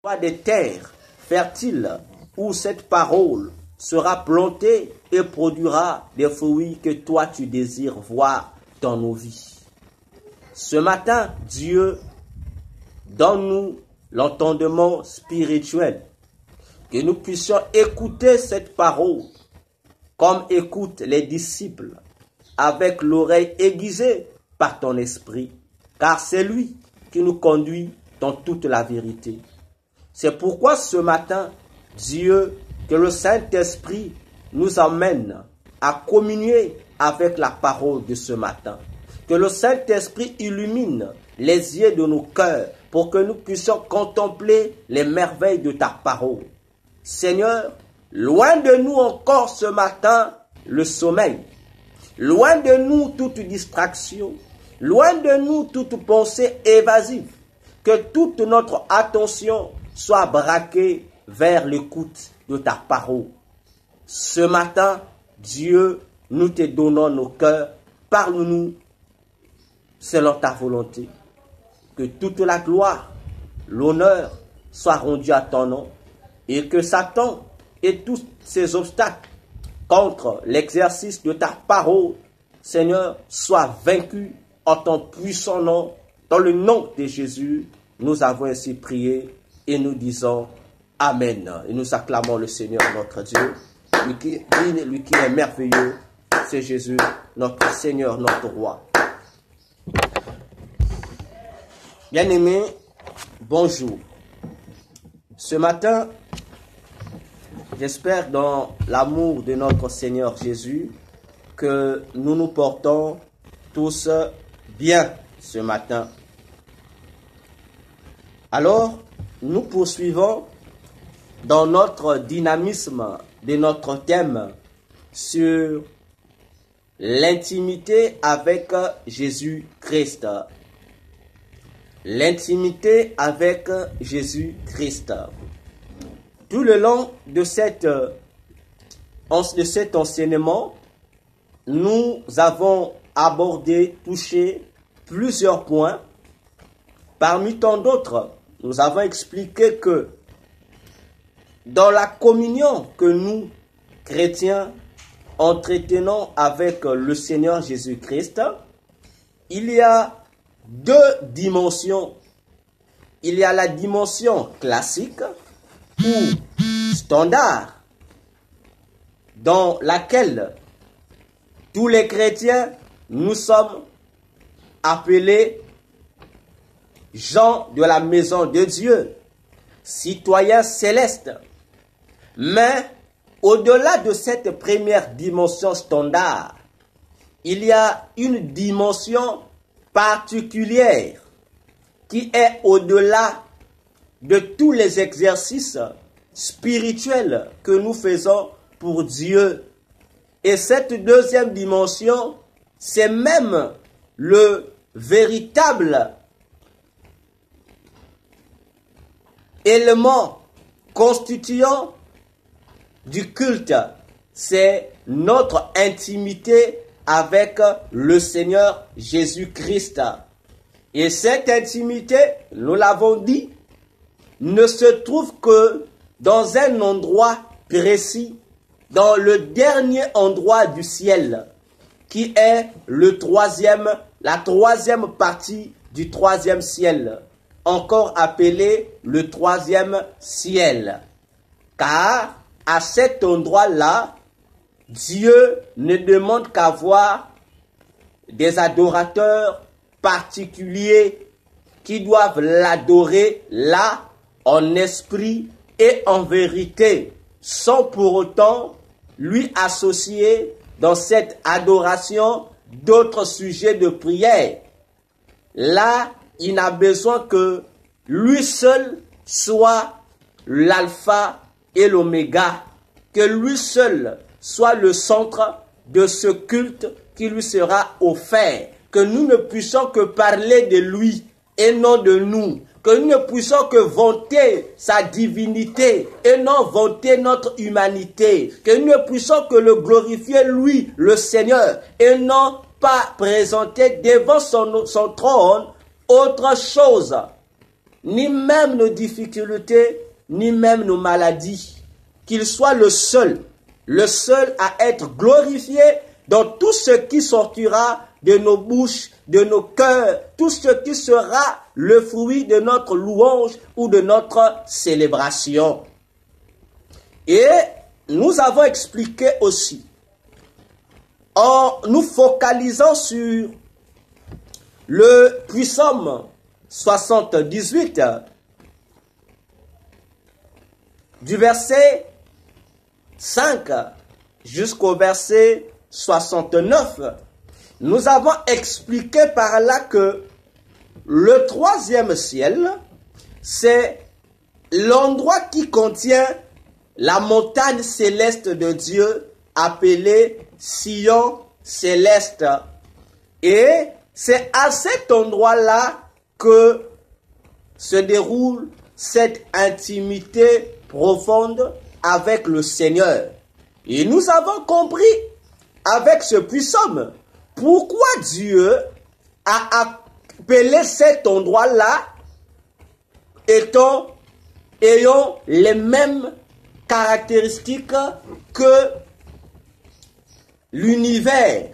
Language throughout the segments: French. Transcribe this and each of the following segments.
Soit des terres fertiles où cette parole sera plantée et produira des fruits que toi tu désires voir dans nos vies. Ce matin, Dieu, donne-nous l'entendement spirituel, que nous puissions écouter cette parole comme écoutent les disciples, avec l'oreille aiguisée par ton esprit, car c'est lui qui nous conduit dans toute la vérité. C'est pourquoi ce matin, Dieu, que le Saint-Esprit nous emmène à communier avec la parole de ce matin. Que le Saint-Esprit illumine les yeux de nos cœurs pour que nous puissions contempler les merveilles de ta parole. Seigneur, loin de nous encore ce matin le sommeil, loin de nous toute distraction, loin de nous toute pensée évasive, que toute notre attention soit braquée vers l'écoute de ta parole. Ce matin, Dieu, nous te donnons nos cœurs, parle-nous selon ta volonté. Que toute la gloire, l'honneur soit rendu à ton nom et que Satan et tous ses obstacles contre l'exercice de ta parole, Seigneur, soient vaincus en ton puissant nom. Dans le nom de Jésus, nous avons ainsi prié et nous disons Amen. Et nous acclamons le Seigneur notre Dieu, lui qui est merveilleux, c'est Jésus, notre Seigneur, notre Roi. Bien-aimés, bonjour. Ce matin, j'espère dans l'amour de notre Seigneur Jésus que nous nous portons tous bien ce matin. Alors, nous poursuivons dans notre dynamisme de notre thème sur l'intimité avec Jésus-Christ. L'intimité avec Jésus-Christ. Tout le long de cet enseignement, nous avons abordé, touché plusieurs points. Parmi tant d'autres, nous avons expliqué que dans la communion que nous, chrétiens, entretenons avec le Seigneur Jésus-Christ, il y a deux dimensions. Il y a la dimension classique ou standard, dans laquelle tous les chrétiens, nous sommes appelés gens de la maison de Dieu, citoyens célestes. Mais au-delà de cette première dimension standard, il y a une dimension particulière qui est au-delà de tous les exercices spirituels que nous faisons pour Dieu. Et cette deuxième dimension, c'est même le véritable élément constituant du culte. C'est notre intimité avec le Seigneur Jésus-Christ. Et cette intimité, nous l'avons dit, ne se trouve que dans un endroit précis, dans le dernier endroit du ciel, qui est la troisième partie du troisième ciel, encore appelé le troisième ciel. Car à cet endroit-là, Dieu ne demande qu'à voir des adorateurs particuliers qui doivent l'adorer là, en esprit et en vérité, sans pour autant lui associer dans cette adoration d'autres sujets de prière. Là, il n'a besoin que lui seul soit l'alpha et l'oméga, que lui seul soit le centre de ce culte qui lui sera offert, que nous ne puissions que parler de lui et non de nous, que nous ne puissions que vanter sa divinité et non vanter notre humanité, que nous ne puissions que le glorifier lui, le Seigneur, et non pas présenter devant son trône autre chose ni même nos difficultés, ni même nos maladies. Qu'il soit le seul à être glorifié dans tout ce qui sortira de nos bouches, de nos cœurs, tout ce qui sera le fruit de notre louange ou de notre célébration. Et nous avons expliqué aussi, en nous focalisant sur le Psaume 78, du verset 5 jusqu'au verset 69, nous avons expliqué par là que le troisième ciel, c'est l'endroit qui contient la montagne céleste de Dieu appelée Sion céleste. Et c'est à cet endroit-là que se déroule cette intimité profonde avec le Seigneur. Et nous avons compris avec ce psaume pourquoi Dieu a appelé cet endroit-là ayant les mêmes caractéristiques que l'univers.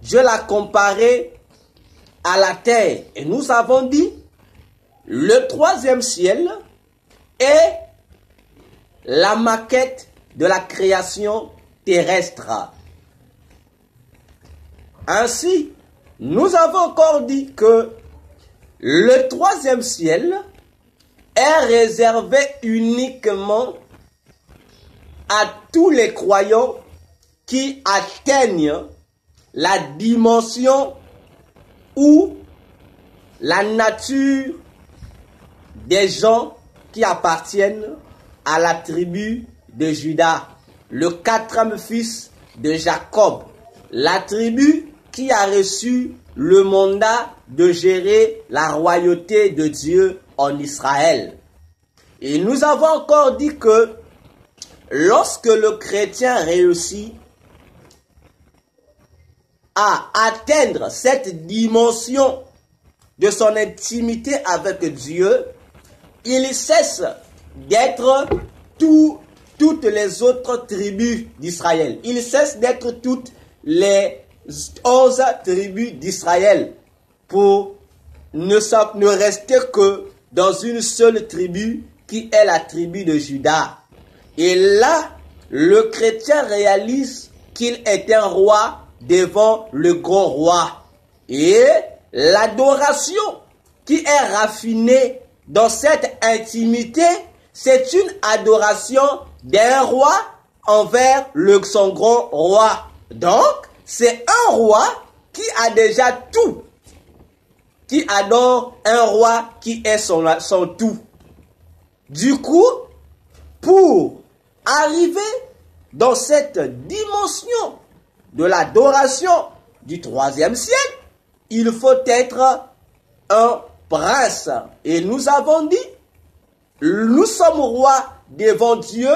Dieu l'a comparé à la terre. Et nous avons dit, le troisième ciel est la maquette de la création terrestre. Ainsi, nous avons encore dit que le troisième ciel est réservé uniquement à tous les croyants qui atteignent la dimension ou la nature des gens qui appartiennent à la tribu de Juda, le quatrième fils de Jacob, la tribu qui a reçu le mandat de gérer la royauté de Dieu en Israël. Et nous avons encore dit que lorsque le chrétien réussit à atteindre cette dimension de son intimité avec Dieu, il cesse d'être toutes les autres tribus d'Israël. Il cesse d'être toutes les 11 tribus d'Israël pour ne rester que dans une seule tribu qui est la tribu de Juda. Et là, le chrétien réalise qu'il est un roi devant le grand roi. Et l'adoration qui est raffinée dans cette intimité, c'est une adoration d'un roi envers son grand roi. Donc, c'est un roi qui a déjà tout, qui adore un roi qui est son tout. Du coup, pour arriver dans cette dimension de l'adoration du troisième ciel, il faut être un prince. Et nous avons dit, nous sommes rois devant Dieu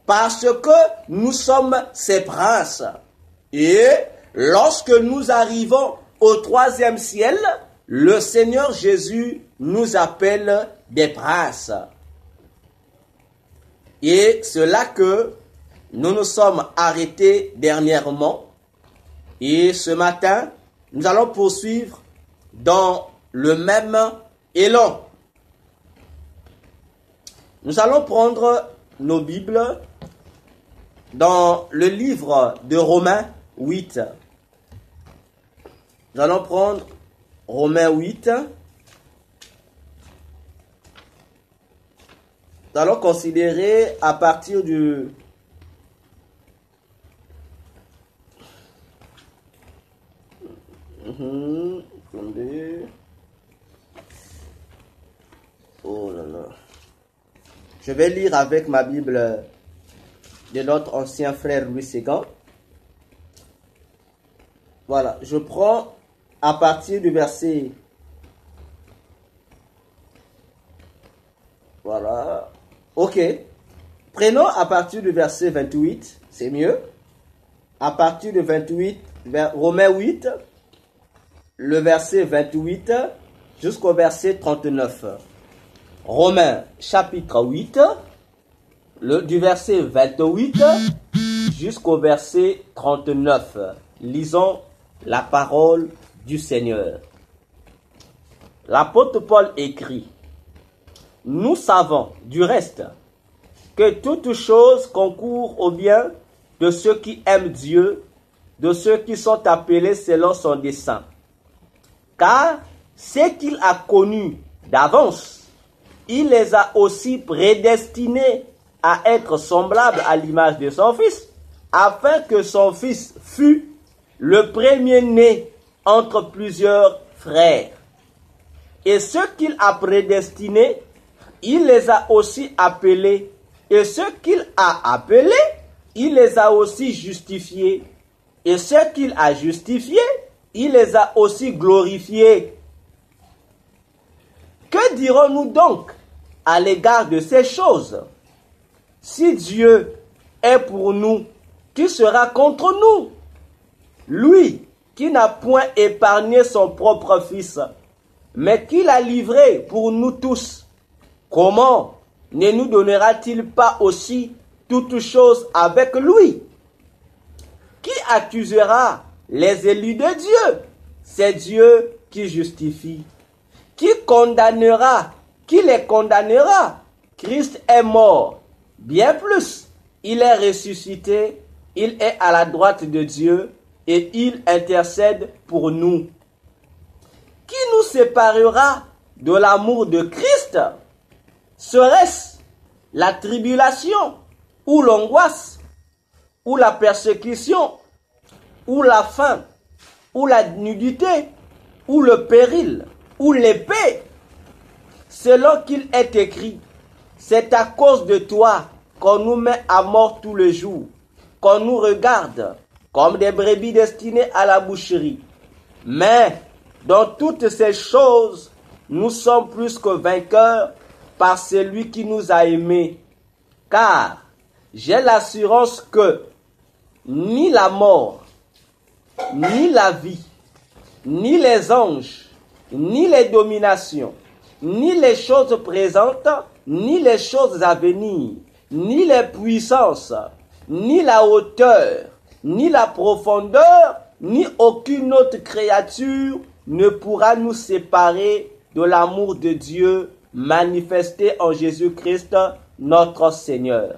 parce que nous sommes ses princes. Et lorsque nous arrivons au troisième ciel, le Seigneur Jésus nous appelle des princes. Et c'est là que nous nous sommes arrêtés dernièrement. Et ce matin, nous allons poursuivre dans le même élan. Nous allons prendre nos Bibles dans le livre de Romains 8. Nous allons prendre Romains 8. Nous allons considérer à partir du oh là là. Je vais lire avec ma Bible de notre ancien frère Louis Ségan. Voilà, je prends à partir du verset. Voilà. Ok. Prenons à partir du verset 28, c'est mieux. À partir du 28, Romains 8, le verset 28 jusqu'au verset 39. Romains chapitre 8, du verset 28 jusqu'au verset 39. Lisons la parole du Seigneur. L'apôtre Paul écrit: « Nous savons du reste que toutes choses concourent au bien de ceux qui aiment Dieu, de ceux qui sont appelés selon son dessein. Car ce qu'il a connus d'avance, il les a aussi prédestinés à être semblables à l'image de son Fils, afin que son Fils fût le premier-né entre plusieurs frères. Et ceux qu'il a prédestinés, il les a aussi appelés. Et ceux qu'il a appelés, il les a aussi justifiés. Et ceux qu'il a justifiés, il les a aussi glorifiés. Que dirons-nous donc à l'égard de ces choses? Si Dieu est pour nous, qui sera contre nous? Lui qui n'a point épargné son propre Fils, mais qui l'a livré pour nous tous, comment ne nous donnera-t-il pas aussi toutes choses avec lui? Qui accusera les élus de Dieu? C'est Dieu qui justifie. Qui condamnera? Qui les condamnera? Christ est mort. Bien plus, il est ressuscité, il est à la droite de Dieu et il intercède pour nous. Qui nous séparera de l'amour de Christ? Serait-ce la tribulation, ou l'angoisse, ou la persécution, ou la faim, ou la nudité, ou le péril, ou l'épée? Selon qu'il est écrit, c'est à cause de toi qu'on nous met à mort tous les jours, qu'on nous regarde comme des brebis destinées à la boucherie. Mais dans toutes ces choses, nous sommes plus que vainqueurs par celui qui nous a aimés. Car j'ai l'assurance que ni la mort, ni la vie, ni les anges, ni les dominations, ni les choses présentes, ni les choses à venir, ni les puissances, ni la hauteur, ni la profondeur, ni aucune autre créature ne pourra nous séparer de l'amour de Dieu manifesté en Jésus-Christ, notre Seigneur.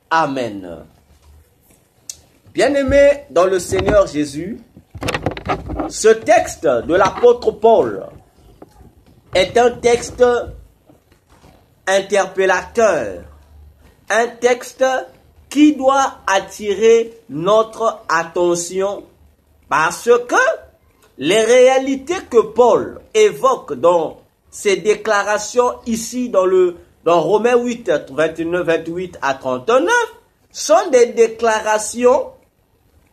Amen. Bien-aimés dans le Seigneur Jésus, ce texte de l'apôtre Paul est un texte interpellateur, un texte qui doit attirer notre attention parce que les réalités que Paul évoque dans ses déclarations ici dans Romains 8, 28 à 39 sont des déclarations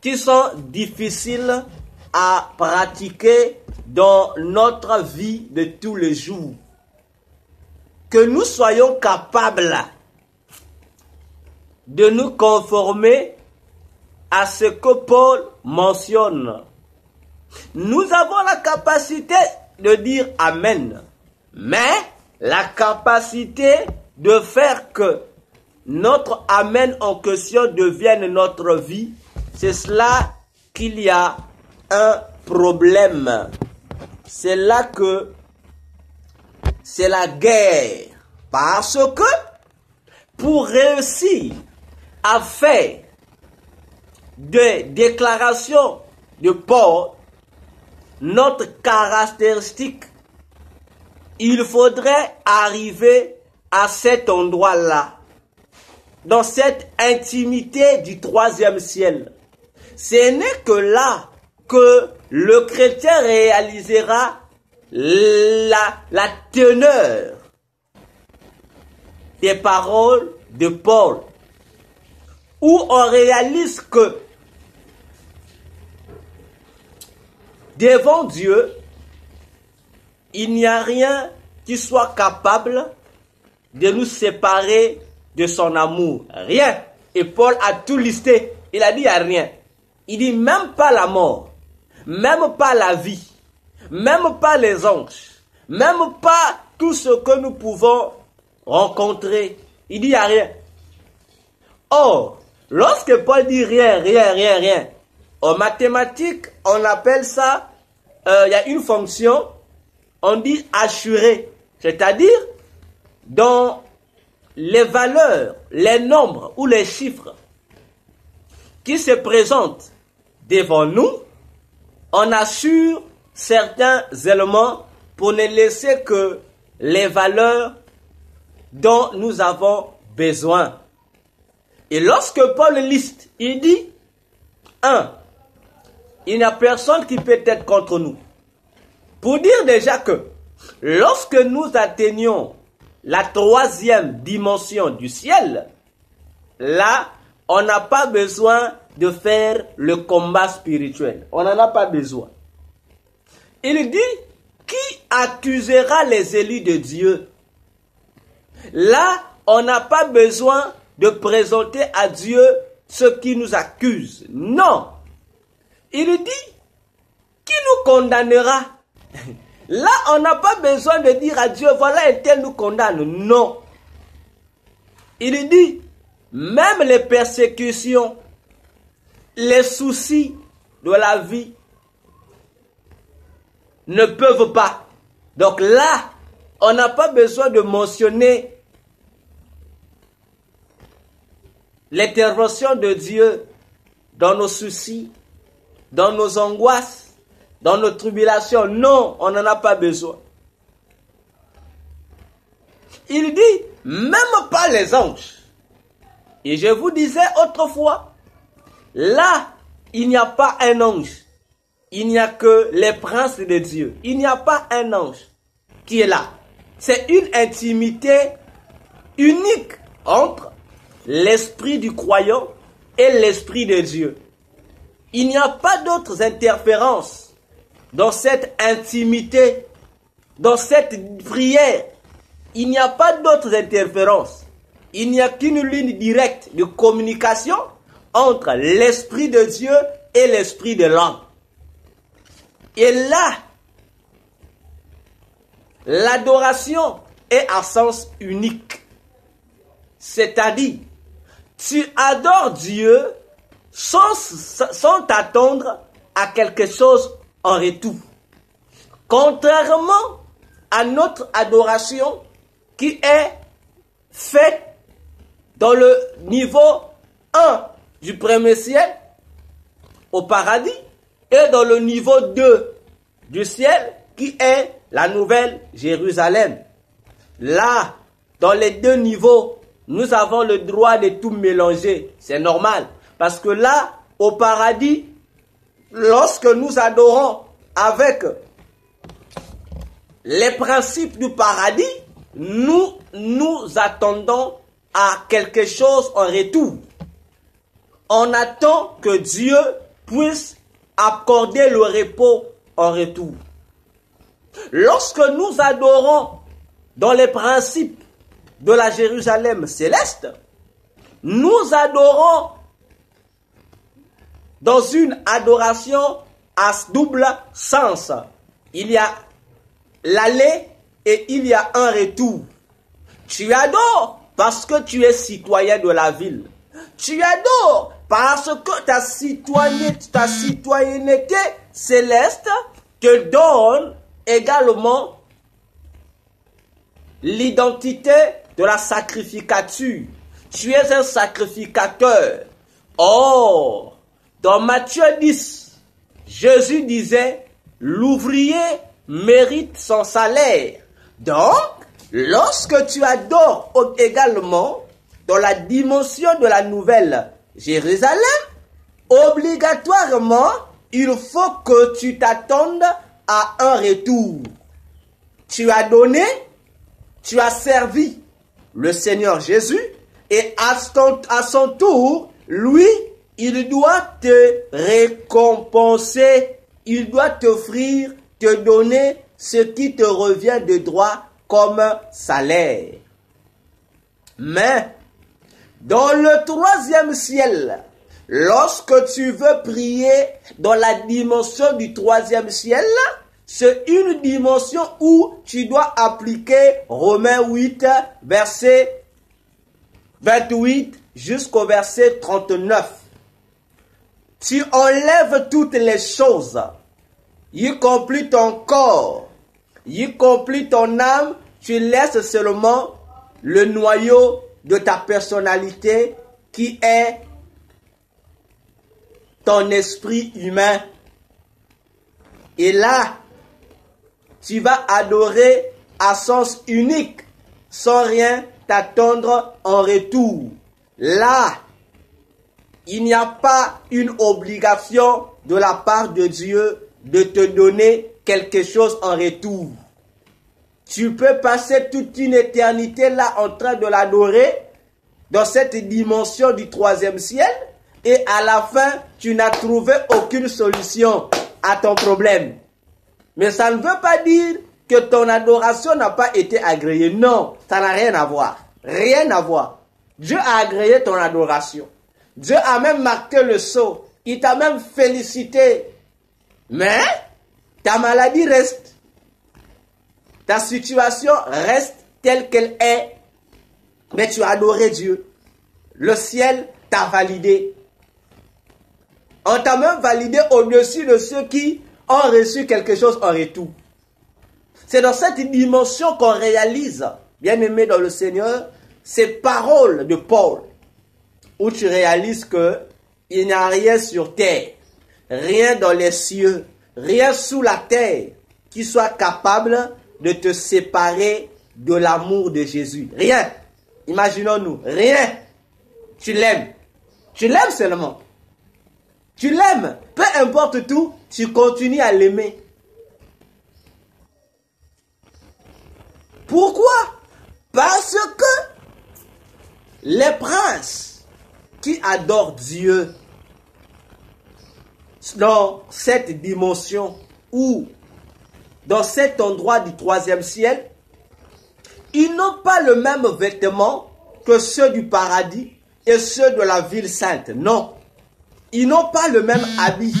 qui sont difficiles à pratiquer dans notre vie de tous les jours. Que nous soyons capables de nous conformer à ce que Paul mentionne. Nous avons la capacité de dire Amen, mais la capacité de faire que notre Amen en question devienne notre vie, c'est cela qu'il y a un problème. C'est là que c'est la guerre. Parce que pour réussir à faire des déclarations de Paul, notre caractéristique, il faudrait arriver à cet endroit-là, dans cette intimité du troisième ciel. Ce n'est que là que le chrétien réalisera la teneur des paroles de Paul, où on réalise que devant Dieu, il n'y a rien qui soit capable de nous séparer de son amour. Rien. Et Paul a tout listé. Il a dit il n'y a rien. Il dit même pas la mort, même pas la vie, même pas les anges, même pas tout ce que nous pouvons rencontrer. Il dit, il n'y a rien. Or, lorsque Paul dit rien, en mathématiques, on appelle ça, il y a une fonction, on dit assurer. C'est-à-dire, dans les valeurs, les nombres ou les chiffres qui se présentent devant nous, on assure certains éléments pour ne laisser que les valeurs dont nous avons besoin. Et lorsque Paul liste, il dit 1. Il n'y a personne qui peut être contre nous. Pour dire déjà que lorsque nous atteignons la 3e dimension du ciel, là, on n'a pas besoin de faire le combat spirituel. On n'en a pas besoin. Il dit, qui accusera les élus de Dieu? Là, on n'a pas besoin de présenter à Dieu ceux qui nous accusent. Non. Il dit, qui nous condamnera? Là, on n'a pas besoin de dire à Dieu, voilà, un tel nous condamne. Non. Il dit, même les persécutions, les soucis de la vie ne peuvent pas. Donc là, on n'a pas besoin de mentionner l'intervention de Dieu dans nos soucis, dans nos angoisses, dans nos tribulations. Non, on n'en a pas besoin. Il dit, même pas les anges. Et je vous disais autrefois, là, il n'y a pas un ange. Il n'y a que les princes de Dieu. Il n'y a pas un ange qui est là. C'est une intimité unique entre l'esprit du croyant et l'esprit de Dieu. Il n'y a pas d'autres interférences dans cette intimité, dans cette prière. Il n'y a pas d'autres interférences. Il n'y a qu'une ligne directe de communication entre l'esprit de Dieu et l'esprit de l'homme. Et là, l'adoration est à sens unique. C'est-à-dire, tu adores Dieu sans t'attendre à quelque chose en retour. Contrairement à notre adoration qui est faite dans le niveau 1 du premier ciel, au paradis, et dans le niveau 2 du ciel, qui est la nouvelle Jérusalem. Là, dans les deux niveaux, nous avons le droit de tout mélanger. C'est normal. Parce que là, au paradis, lorsque nous adorons avec les principes du paradis, nous attendons à quelque chose en retour. On attend que Dieu puisse accorder le repos en retour. Lorsque nous adorons dans les principes de la Jérusalem céleste, nous adorons dans une adoration à double sens. Il y a l'aller et il y a un retour. Tu adores parce que tu es citoyen de la ville. Tu adores parce que ta citoyenneté céleste te donne également l'identité de la sacrificature. Tu es un sacrificateur. Or, dans Matthieu 10, Jésus disait, l'ouvrier mérite son salaire. Donc, lorsque tu adores également dans la dimension de la nouvelle Jérusalem, obligatoirement, il faut que tu t'attendes à un retour. Tu as donné, tu as servi le Seigneur Jésus et à son tour, lui, il doit te récompenser, il doit t'offrir, te donner ce qui te revient de droit comme salaire. Mais, dans le troisième ciel, lorsque tu veux prier dans la dimension du troisième ciel, C'est une dimension où tu dois appliquer Romains 8, verset 28 jusqu'au verset 39. Tu enlèves toutes les choses, y compris ton corps, y compris ton âme, tu laisses seulement le noyau de ta personnalité qui est ton esprit humain. Et là, tu vas adorer à sens unique, sans rien t'attendre en retour. Là, il n'y a pas une obligation de la part de Dieu de te donner quelque chose en retour. Tu peux passer toute une éternité là en train de l'adorer dans cette dimension du troisième ciel et à la fin, tu n'as trouvé aucune solution à ton problème. Mais ça ne veut pas dire que ton adoration n'a pas été agréée. Non, ça n'a rien à voir. Rien à voir. Dieu a agréé ton adoration. Dieu a même marqué le sceau. Il t'a même félicité. Mais ta maladie reste. Ta situation reste telle qu'elle est. Mais tu as adoré Dieu. Le ciel t'a validé. On t'a même validé au-dessus de ceux qui ont reçu quelque chose en retour. C'est dans cette dimension qu'on réalise, bien aimé dans le Seigneur, ces paroles de Paul, où tu réalises que il n'y a rien sur terre, rien dans les cieux, rien sous la terre qui soit capable de te séparer de l'amour de Jésus. Rien. Imaginons-nous, rien. Tu l'aimes. Tu l'aimes seulement. Tu l'aimes. Peu importe tout, tu continues à l'aimer. Pourquoi? Parce que les princes qui adorent Dieu dans cette dimension ou dans cet endroit du troisième ciel, ils n'ont pas le même vêtement que ceux du paradis et ceux de la ville sainte. Non. Ils n'ont pas le même habit.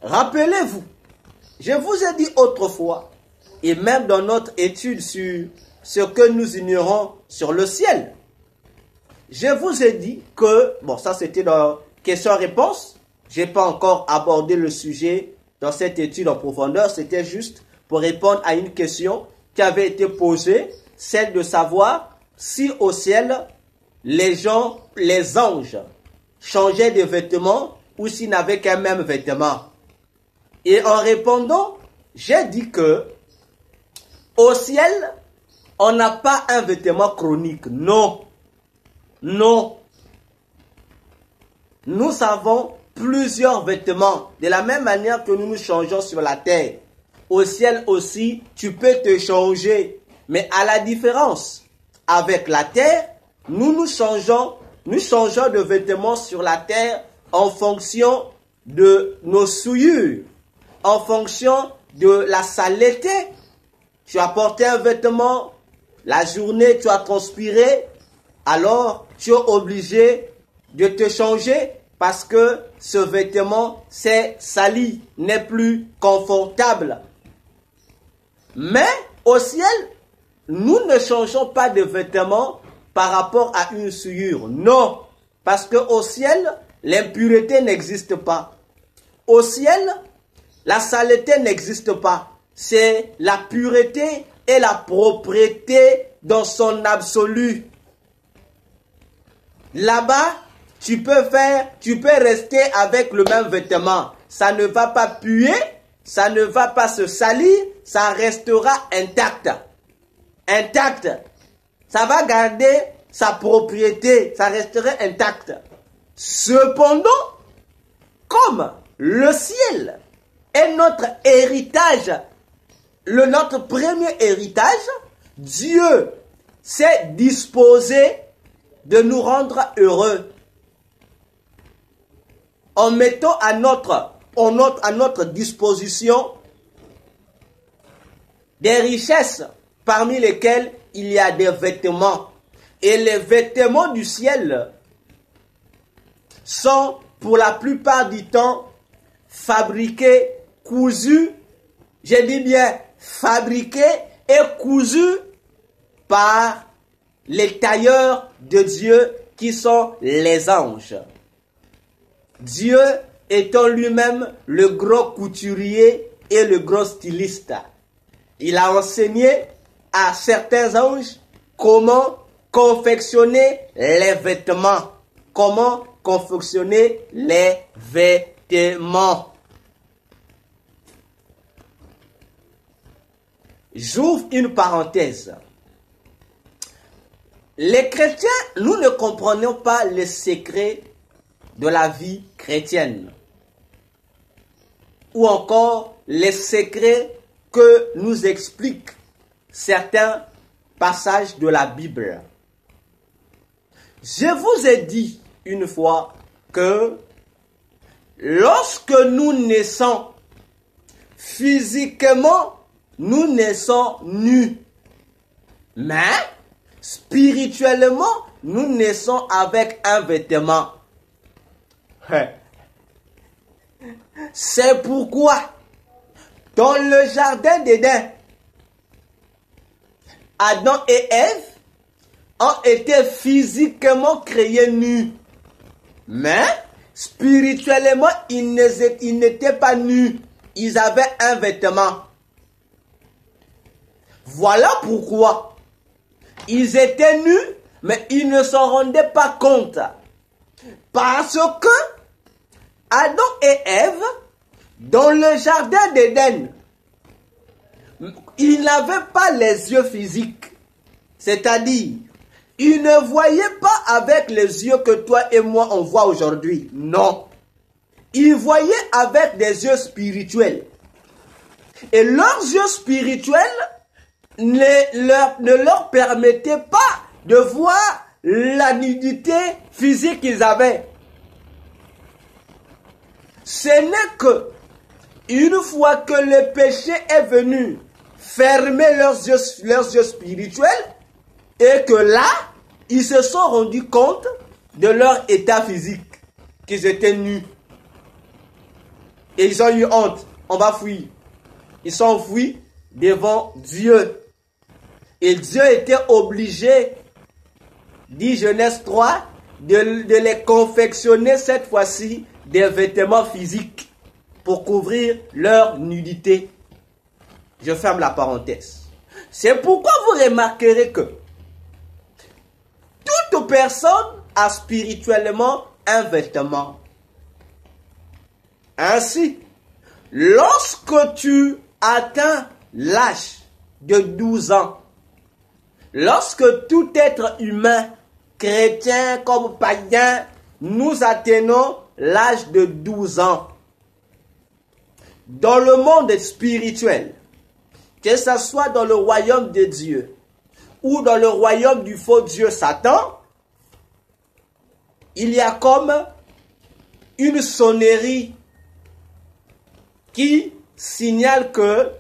Rappelez-vous, je vous ai dit autrefois, et même dans notre étude sur ce que nous ignorons sur le ciel, je vous ai dit que, bon, ça c'était dans question-réponse, je n'ai pas encore abordé le sujet dans cette étude en profondeur, c'était juste pour répondre à une question qui avait été posée, celle de savoir si au ciel, les anges changeaient de vêtements ou s'ils n'avaient qu'un même vêtement. Et en répondant, j'ai dit que au ciel, on n'a pas un vêtement chronique. Non. Non. Nous avons plusieurs vêtements. De la même manière que nous nous changeons sur la terre. Au ciel aussi, tu peux te changer. Mais à la différence, avec la terre, nous changeons de vêtements sur la terre en fonction de nos souillures, en fonction de la saleté. Tu as porté un vêtement, la journée tu as transpiré, alors tu es obligé de te changer parce que ce vêtement s'est sali, n'est plus confortable. Mais au ciel, nous ne changeons pas de vêtements par rapport à une souillure. Non, parce qu'au ciel, l'impureté n'existe pas. Au ciel, la saleté n'existe pas. C'est la pureté et la propreté dans son absolu. Là-bas, tu peux rester avec le même vêtement. Ça ne va pas puer, ça ne va pas se salir, ça restera intact. Intact. Ça va garder sa propriété, ça restera intact. Cependant, comme le ciel est notre héritage, notre premier héritage, Dieu s'est disposé de nous rendre heureux en mettant à notre disposition des richesses parmi lesquelles il y a des vêtements. Et les vêtements du ciel sont pour la plupart du temps fabriqués cousu, je dis bien fabriqué et cousu par les tailleurs de Dieu qui sont les anges. Dieu étant lui-même le gros couturier et le gros styliste. Il a enseigné à certains anges comment confectionner les vêtements. Comment confectionner les vêtements. J'ouvre une parenthèse. Les chrétiens, nous ne comprenons pas les secrets de la vie chrétienne. Ou encore les secrets que nous expliquent certains passages de la Bible. Je vous ai dit une fois que lorsque nous naissons physiquement, nous naissons nus. Mais spirituellement, nous naissons avec un vêtement. C'est pourquoi, dans le jardin d'Éden, Adam et Ève ont été physiquement créés nus. Mais spirituellement, ils n'étaient pas nus. Ils avaient un vêtement. Voilà pourquoi ils étaient nus, mais ils ne s'en rendaient pas compte. Parce que Adam et Ève, dans le jardin d'Éden, ils n'avaient pas les yeux physiques. C'est-à-dire, ils ne voyaient pas avec les yeux que toi et moi on voit aujourd'hui. Non. Ils voyaient avec des yeux spirituels. Et leurs yeux spirituels ne leur permettaient pas de voir la nudité physique qu'ils avaient. Ce n'est que une fois que le péché est venu fermer leurs yeux spirituels, et que là, ils se sont rendus compte de leur état physique, qu'ils étaient nus. Et ils ont eu honte. On va fuir. Ils sont fuis devant Dieu. Et Dieu était obligé, dit Genèse 3, de les confectionner cette fois-ci des vêtements physiques pour couvrir leur nudité. Je ferme la parenthèse. C'est pourquoi vous remarquerez que toute personne a spirituellement un vêtement. Ainsi, lorsque tu atteins l'âge de 12 ans, lorsque tout être humain, chrétien comme païen, nous atteignons l'âge de 12 ans, dans le monde spirituel, que ce soit dans le royaume de Dieu ou dans le royaume du faux Dieu Satan, il y a comme une sonnerie qui signale que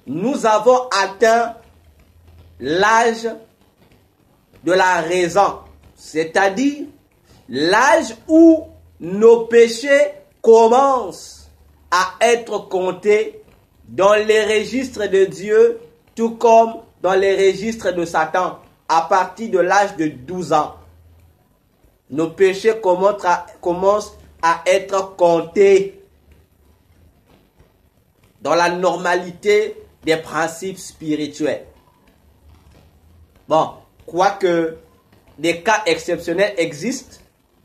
nous avons atteint l'âge de la raison, c'est-à-dire l'âge où nos péchés commencent à être comptés dans les registres de Dieu, tout comme dans les registres de Satan, à partir de l'âge de 12 ans. Nos péchés commencent à être comptés dans la normalité des principes spirituels. Bon, quoique des cas exceptionnels existent,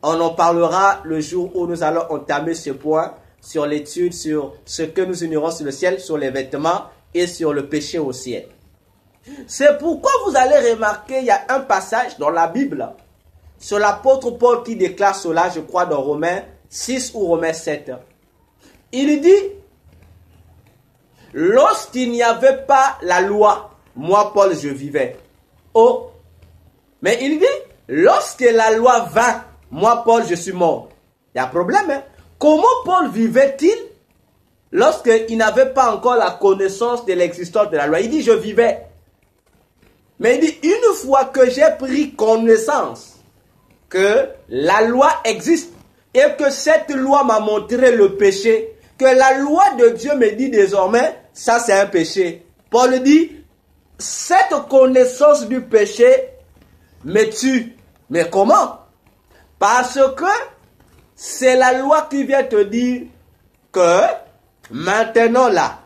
on en parlera le jour où nous allons entamer ce point sur l'étude sur ce que nous ignorons sur le ciel, sur les vêtements et sur le péché au ciel. C'est pourquoi vous allez remarquer, il y a un passage dans la Bible sur l'apôtre Paul qui déclare cela, je crois, dans Romains 6 ou Romains 7. Il dit, lorsqu'il n'y avait pas la loi, moi, Paul, je vivais. Oh, mais il dit, lorsque la loi vint, moi, Paul, je suis mort. Il y a un problème, hein? Comment Paul vivait-il lorsqu'il n'avait pas encore la connaissance de l'existence de la loi? Il dit, je vivais. Mais il dit, une fois que j'ai pris connaissance que la loi existe et que cette loi m'a montré le péché que la loi de Dieu me dit désormais, ça c'est un péché. Paul dit, cette connaissance du péché me tue. Mais comment? Parce que c'est la loi qui vient te dire que maintenant là,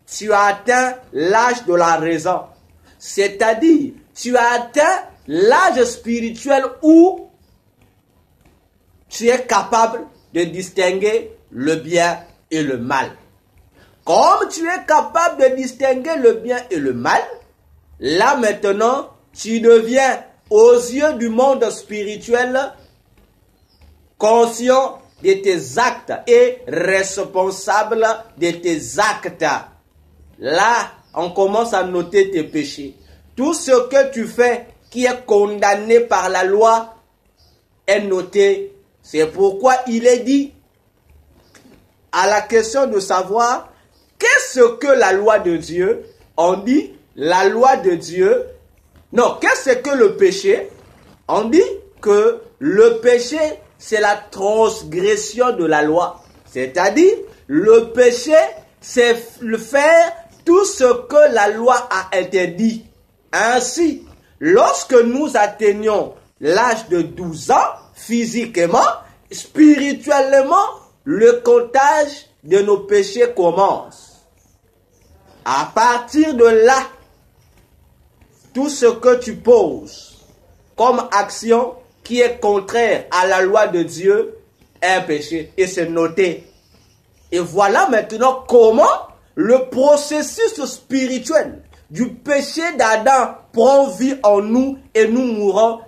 tu as atteint l'âge de la raison. C'est-à-dire, tu as atteint l'âge spirituel où tu es capable de distinguer le bien et le mal. Comme tu es capable de distinguer le bien et le mal, là maintenant, tu deviens aux yeux du monde spirituel conscient de tes actes et responsable de tes actes. Là, on commence à noter tes péchés. Tout ce que tu fais qui est condamné par la loi est noté. C'est pourquoi il est dit à la question de savoir qu'est-ce que la loi de Dieu. On dit la loi de Dieu. Non, qu'est-ce que le péché? On dit que le péché, c'est la transgression de la loi. C'est-à-dire, le péché, c'est faire tout ce que la loi a interdit. Ainsi, lorsque nous atteignons l'âge de 12 ans, physiquement, spirituellement, le comptage de nos péchés commence. À partir de là, tout ce que tu poses comme action qui est contraire à la loi de Dieu est un péché. Et c'est noté. Et voilà maintenant comment le processus spirituel du péché d'Adam prend vie en nous et nous mourons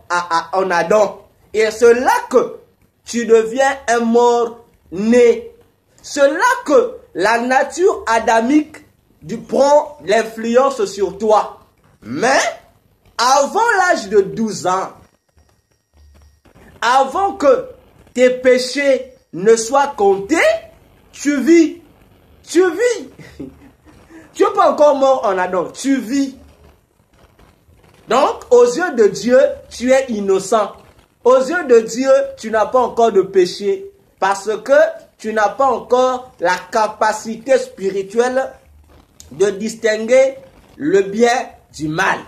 en Adam. Et c'est là que tu deviens un mort-né. C'est là que la nature adamique prend l'influence sur toi. Mais avant l'âge de 12 ans, avant que tes péchés ne soient comptés, tu vis. Tu vis. Tu n'es pas encore mort en Adam. Tu vis. Donc, aux yeux de Dieu, tu es innocent. Aux yeux de Dieu, tu n'as pas encore de péché. Parce que tu n'as pas encore la capacité spirituelle de distinguer le bien du mal.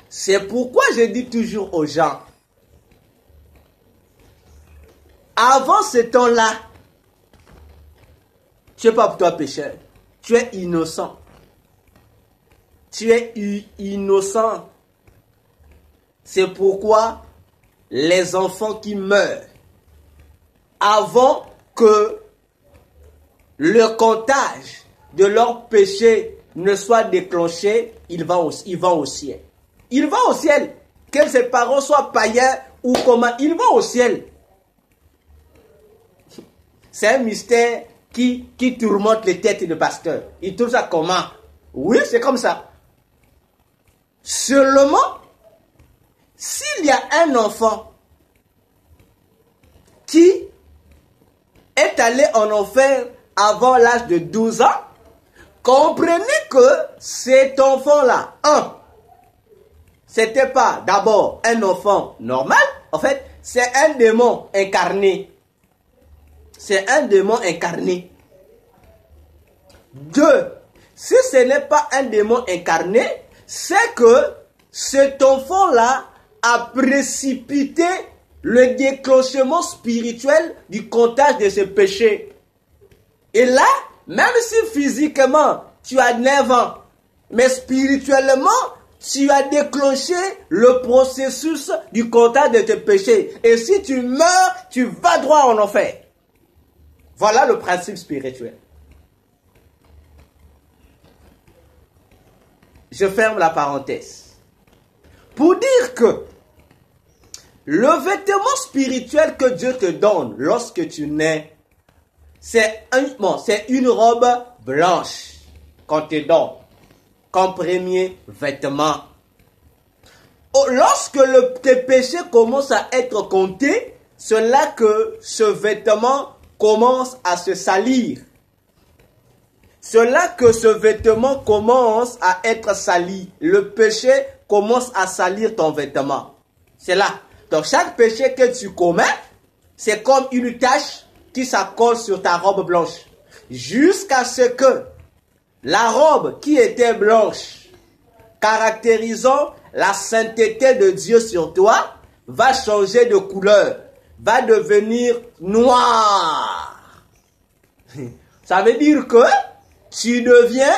C'est pourquoi je dis toujours aux gens, avant ce temps-là, tu n'es pas pour toi pécheur. Tu es innocent. Tu es innocent. C'est pourquoi les enfants qui meurent, avant que le comptage de leur péché ne soit déclenché, ils vont au ciel. Ils vont au ciel. Que ses parents soient païens ou comment, ils vont au ciel. C'est un mystère qui tourmente les têtes de pasteurs. Ils trouvent ça comment? Oui, c'est comme ça. Seulement, s'il y a un enfant qui est allé en enfer avant l'âge de 12 ans, comprenez que cet enfant-là, c'était pas d'abord un enfant normal, en fait, c'est un démon incarné. C'est un démon incarné. 2. Si ce n'est pas un démon incarné, c'est que cet enfant-là a précipité le déclenchement spirituel du comptage de ses péchés. Et là, même si physiquement tu as 9 ans, mais spirituellement, tu as déclenché le processus du comptage de tes péchés. Et si tu meurs, tu vas droit en enfer. Voilà le principe spirituel. Je ferme la parenthèse. Pour dire que le vêtement spirituel que Dieu te donne lorsque tu nais, c'est une robe blanche qu'on te donne comme premier vêtement. Lorsque tes péchés commencent à être comptés, c'est là que ce vêtement commence à se salir. C'est là que ce vêtement commence à être sali. Le péché commence à salir ton vêtement. C'est là. Donc chaque péché que tu commets, c'est comme une tache qui s'accole sur ta robe blanche. Jusqu'à ce que la robe qui était blanche, caractérisant la sainteté de Dieu sur toi, va changer de couleur, va devenir noire. Ça veut dire que tu deviens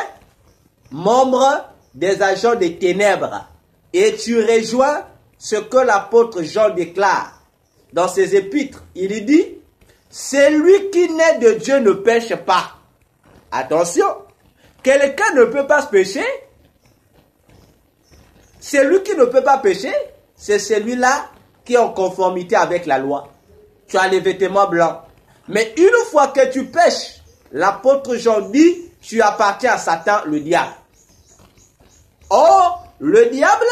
membre des agents des ténèbres et tu rejoins ce que l'apôtre Jean déclare dans ses épîtres. Il dit, celui qui naît de Dieu ne pêche pas. Attention, quelqu'un ne peut pas se pécher. Celui qui ne peut pas pécher, c'est celui-là qui est en conformité avec la loi. Tu as les vêtements blancs. Mais une fois que tu pêches, l'apôtre Jean dit, tu appartiens à Satan, le diable. Or, le diable,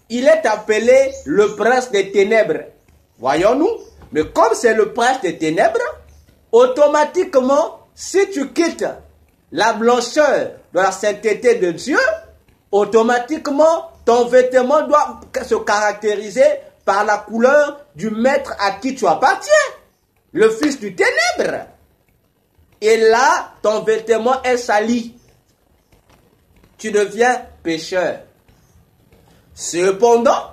il est appelé le prince des ténèbres. Voyons-nous. Mais comme c'est le prince des ténèbres, automatiquement, si tu quittes la blancheur de la sainteté de Dieu, automatiquement, ton vêtement doit se caractériser par la couleur du maître à qui tu appartiens, le fils du ténèbre. Et là, ton vêtement est sali. Tu deviens pécheur. Cependant,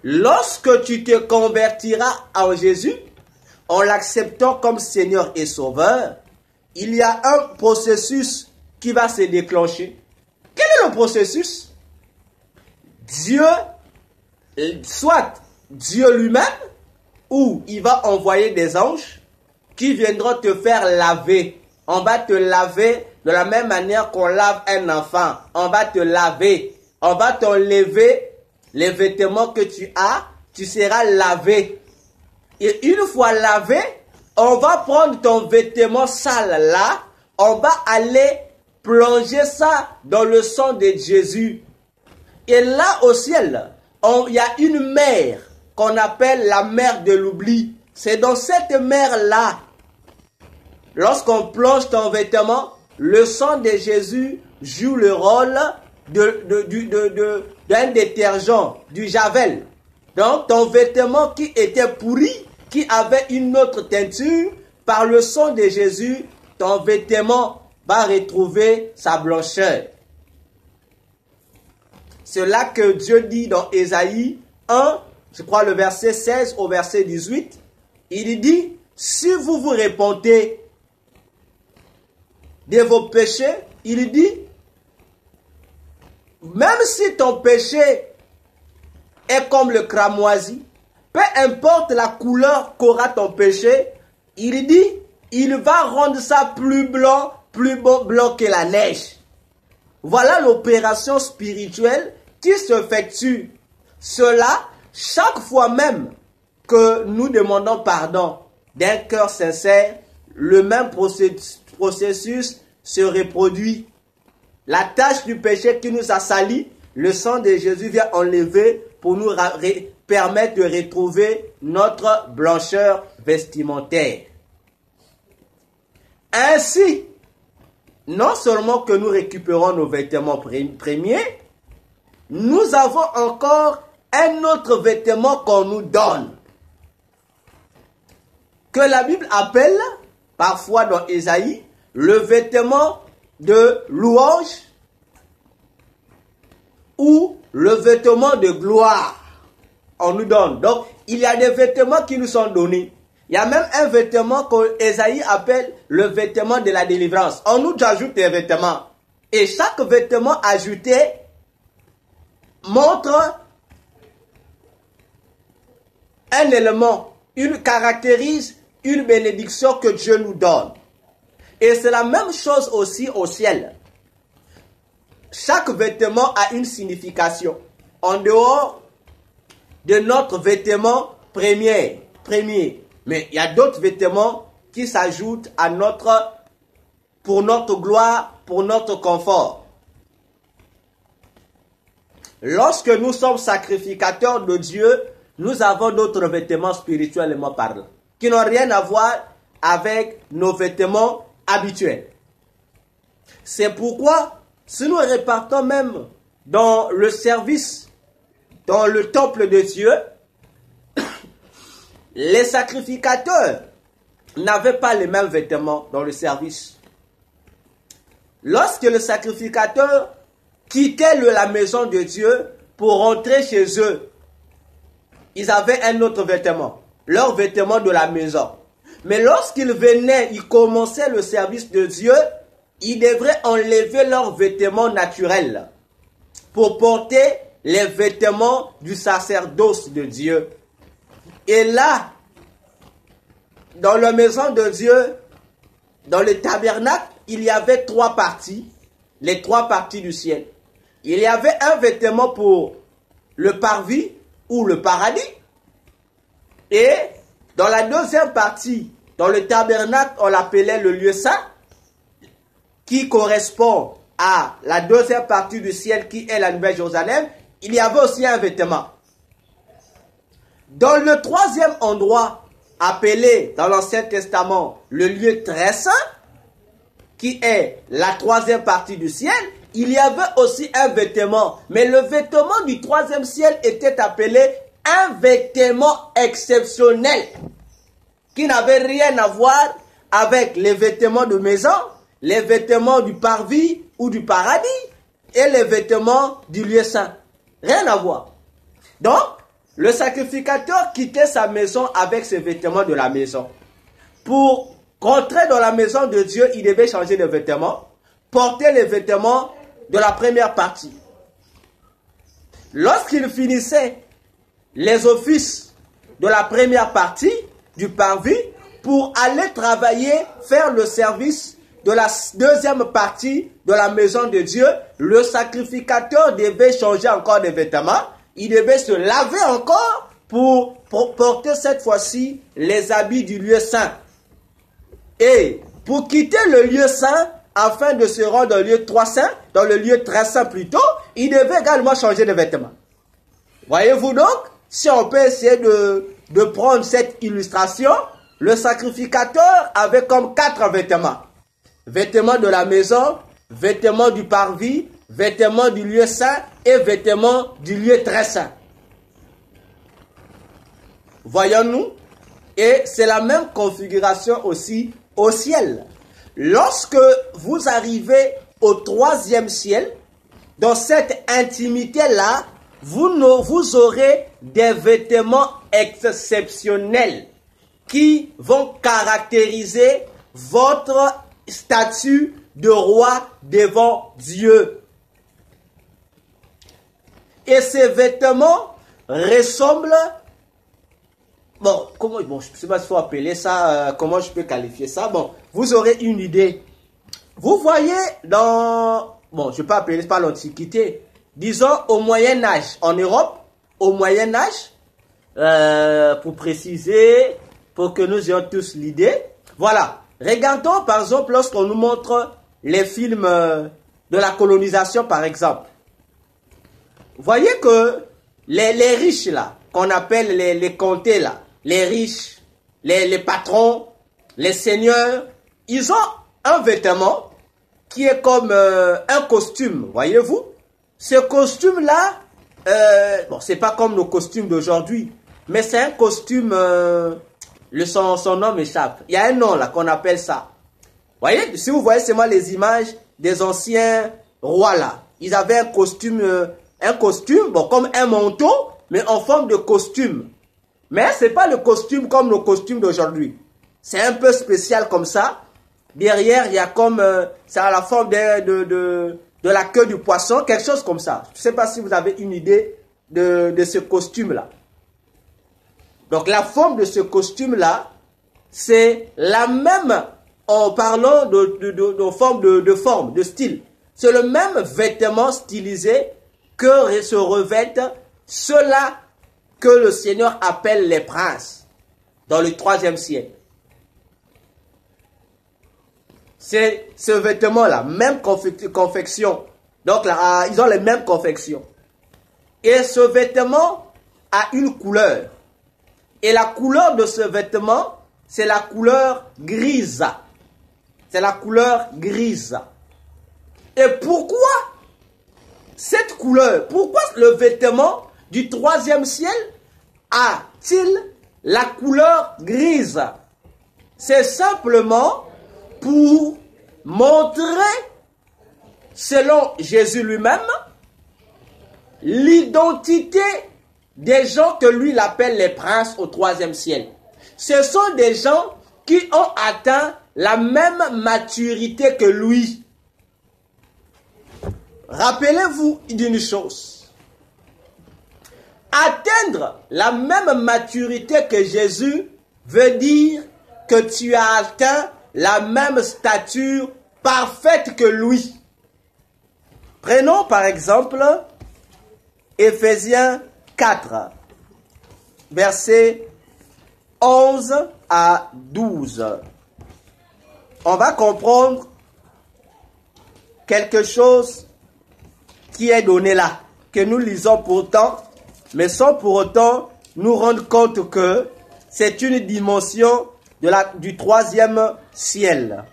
lorsque tu te convertiras en Jésus, en l'acceptant comme Seigneur et Sauveur, il y a un processus qui va se déclencher. Quel est le processus? Dieu, soit Dieu lui-même, ou il va envoyer des anges qui viendront te faire laver. On va te laver de la même manière qu'on lave un enfant. On va te laver. On va t'enlever les vêtements que tu as. Tu seras lavé. Et une fois lavé, on va prendre ton vêtement sale là. On va aller plonger ça dans le sang de Jésus. Et là au ciel, il y a une mer qu'on appelle la mer de l'oubli. C'est dans cette mer-là, lorsqu'on plonge ton vêtement, le sang de Jésus joue le rôle d'un détergent, du javel. Donc ton vêtement qui était pourri, qui avait une autre teinture, par le sang de Jésus, ton vêtement va retrouver sa blancheur. C'est là que Dieu dit dans Ésaïe 1, je crois le verset 16 au verset 18, il dit, si vous vous repentez de vos péchés, il dit, même si ton péché est comme le cramoisi, peu importe la couleur qu'aura ton péché, il dit, il va rendre ça plus blanc que la neige. Voilà l'opération spirituelle qui s'effectue. Cela, chaque fois même que nous demandons pardon d'un cœur sincère, le même processus se reproduit. La tâche du péché qui nous a salis, le sang de Jésus vient enlever pour nous permettre de retrouver notre blancheur vestimentaire. Ainsi, non seulement que nous récupérons nos vêtements premiers, nous avons encore un autre vêtement qu'on nous donne, que la Bible appelle, parfois dans Ésaïe, le vêtement de louange ou le vêtement de gloire. On nous donne. Donc, il y a des vêtements qui nous sont donnés. Il y a même un vêtement qu'Ésaïe appelle le vêtement de la délivrance. On nous ajoute des vêtements. Et chaque vêtement ajouté montre un élément, caractérise une bénédiction que Dieu nous donne. Et c'est la même chose aussi au ciel. Chaque vêtement a une signification. En dehors de notre vêtement premier. Mais il y a d'autres vêtements qui s'ajoutent à pour notre gloire, pour notre confort. Lorsque nous sommes sacrificateurs de Dieu, nous avons d'autres vêtements spirituellement parlant, qui n'ont rien à voir avec nos vêtements habituels. C'est pourquoi, si nous répartons même dans le service, dans le temple de Dieu, les sacrificateurs n'avaient pas les mêmes vêtements dans le service. Lorsque le sacrificateur quittait la maison de Dieu pour rentrer chez eux, ils avaient un autre vêtement, leur vêtement de la maison. Mais lorsqu'ils venaient, ils commençaient le service de Dieu, ils devraient enlever leurs vêtements naturels pour porter les vêtements du sacerdoce de Dieu. Et là, dans la maison de Dieu, dans le tabernacle, il y avait trois parties, les trois parties du ciel. Il y avait un vêtement pour le parvis ou le paradis. Et dans la deuxième partie, dans le tabernacle, on l'appelait le lieu saint, qui correspond à la deuxième partie du ciel qui est la Nouvelle Jérusalem. Il y avait aussi un vêtement. Dans le troisième endroit, appelé dans l'Ancien Testament le lieu très saint, qui est la troisième partie du ciel, il y avait aussi un vêtement. Mais le vêtement du troisième ciel était appelé un vêtement exceptionnel, qui n'avait rien à voir avec les vêtements de maison, les vêtements du parvis ou du paradis, et les vêtements du lieu saint. Rien à voir. Donc, le sacrificateur quittait sa maison avec ses vêtements de la maison. Pour rentrer dans la maison de Dieu, il devait changer de vêtements, porter les vêtements de la première partie. Lorsqu'il finissait les offices de la première partie du parvis, pour aller travailler, faire le service de la deuxième partie de la maison de Dieu, le sacrificateur devait changer encore de vêtements. Il devait se laver encore pour porter cette fois-ci les habits du lieu saint. Et pour quitter le lieu saint, afin de se rendre dans le lieu très saint, dans le lieu très saint plutôt, il devait également changer de vêtements. Voyez-vous donc, si on peut essayer de prendre cette illustration, le sacrificateur avait comme 4 vêtements. Vêtements de la maison, vêtements du parvis, vêtements du lieu saint et vêtements du lieu très saint. Voyons-nous? Et c'est la même configuration aussi au ciel. Lorsque vous arrivez au troisième ciel, dans cette intimité-là, vous aurez des vêtements exceptionnels qui vont caractériser votre statut de roi devant Dieu. Et ces vêtements ressemblent, je ne sais pas s'il faut appeler ça, comment je peux qualifier ça. Bon, vous aurez une idée. Vous voyez dans, je ne vais pas appeler ça l'Antiquité, disons au Moyen-Âge, en Europe, au Moyen-Âge, pour préciser, pour que nous ayons tous l'idée. Voilà. Regardons par exemple lorsqu'on nous montre les films de la colonisation par exemple. Vous voyez que les riches là, qu'on appelle les comtés là, les riches, les patrons, les seigneurs, ils ont un vêtement qui est comme un costume, voyez-vous. Ce costume là, c'est pas comme nos costumes d'aujourd'hui, mais c'est un costume, son nom m'échappe. Il y a un nom là qu'on appelle ça. Voyez, si vous voyez seulement les images des anciens rois là, ils avaient un costume, comme un manteau, mais en forme de costume. Mais c'est pas le costume comme nos costumes d'aujourd'hui. C'est un peu spécial comme ça. Derrière, il y a comme, c'est à la forme de la queue du poisson, quelque chose comme ça. Je ne sais pas si vous avez une idée de ce costume-là. Donc la forme de ce costume-là, c'est la même en parlant de forme, de style. C'est le même vêtement stylisé que se revêtent ceux-là que le Seigneur appelle les princes dans le 3e siècle. C'est ce vêtement-là, même confection. Donc là, ils ont les mêmes confections. Et ce vêtement a une couleur. Et la couleur de ce vêtement, c'est la couleur grise. C'est la couleur grise. Et pourquoi cette couleur? Pourquoi le vêtement du 3e ciel a-t-il la couleur grise? c'est simplement pour montrer, selon Jésus lui-même, l'identité des gens que lui l'appelle les princes au troisième ciel. Ce sont des gens qui ont atteint la même maturité que lui. Rappelez-vous d'une chose. Atteindre la même maturité que Jésus veut dire que tu as atteint la même stature parfaite que lui. Prenons par exemple Éphésiens 4, versets 11 à 12. On va comprendre quelque chose qui est donné là, que nous lisons pourtant, mais sans pour autant nous rendre compte que c'est une dimension du troisième ciel.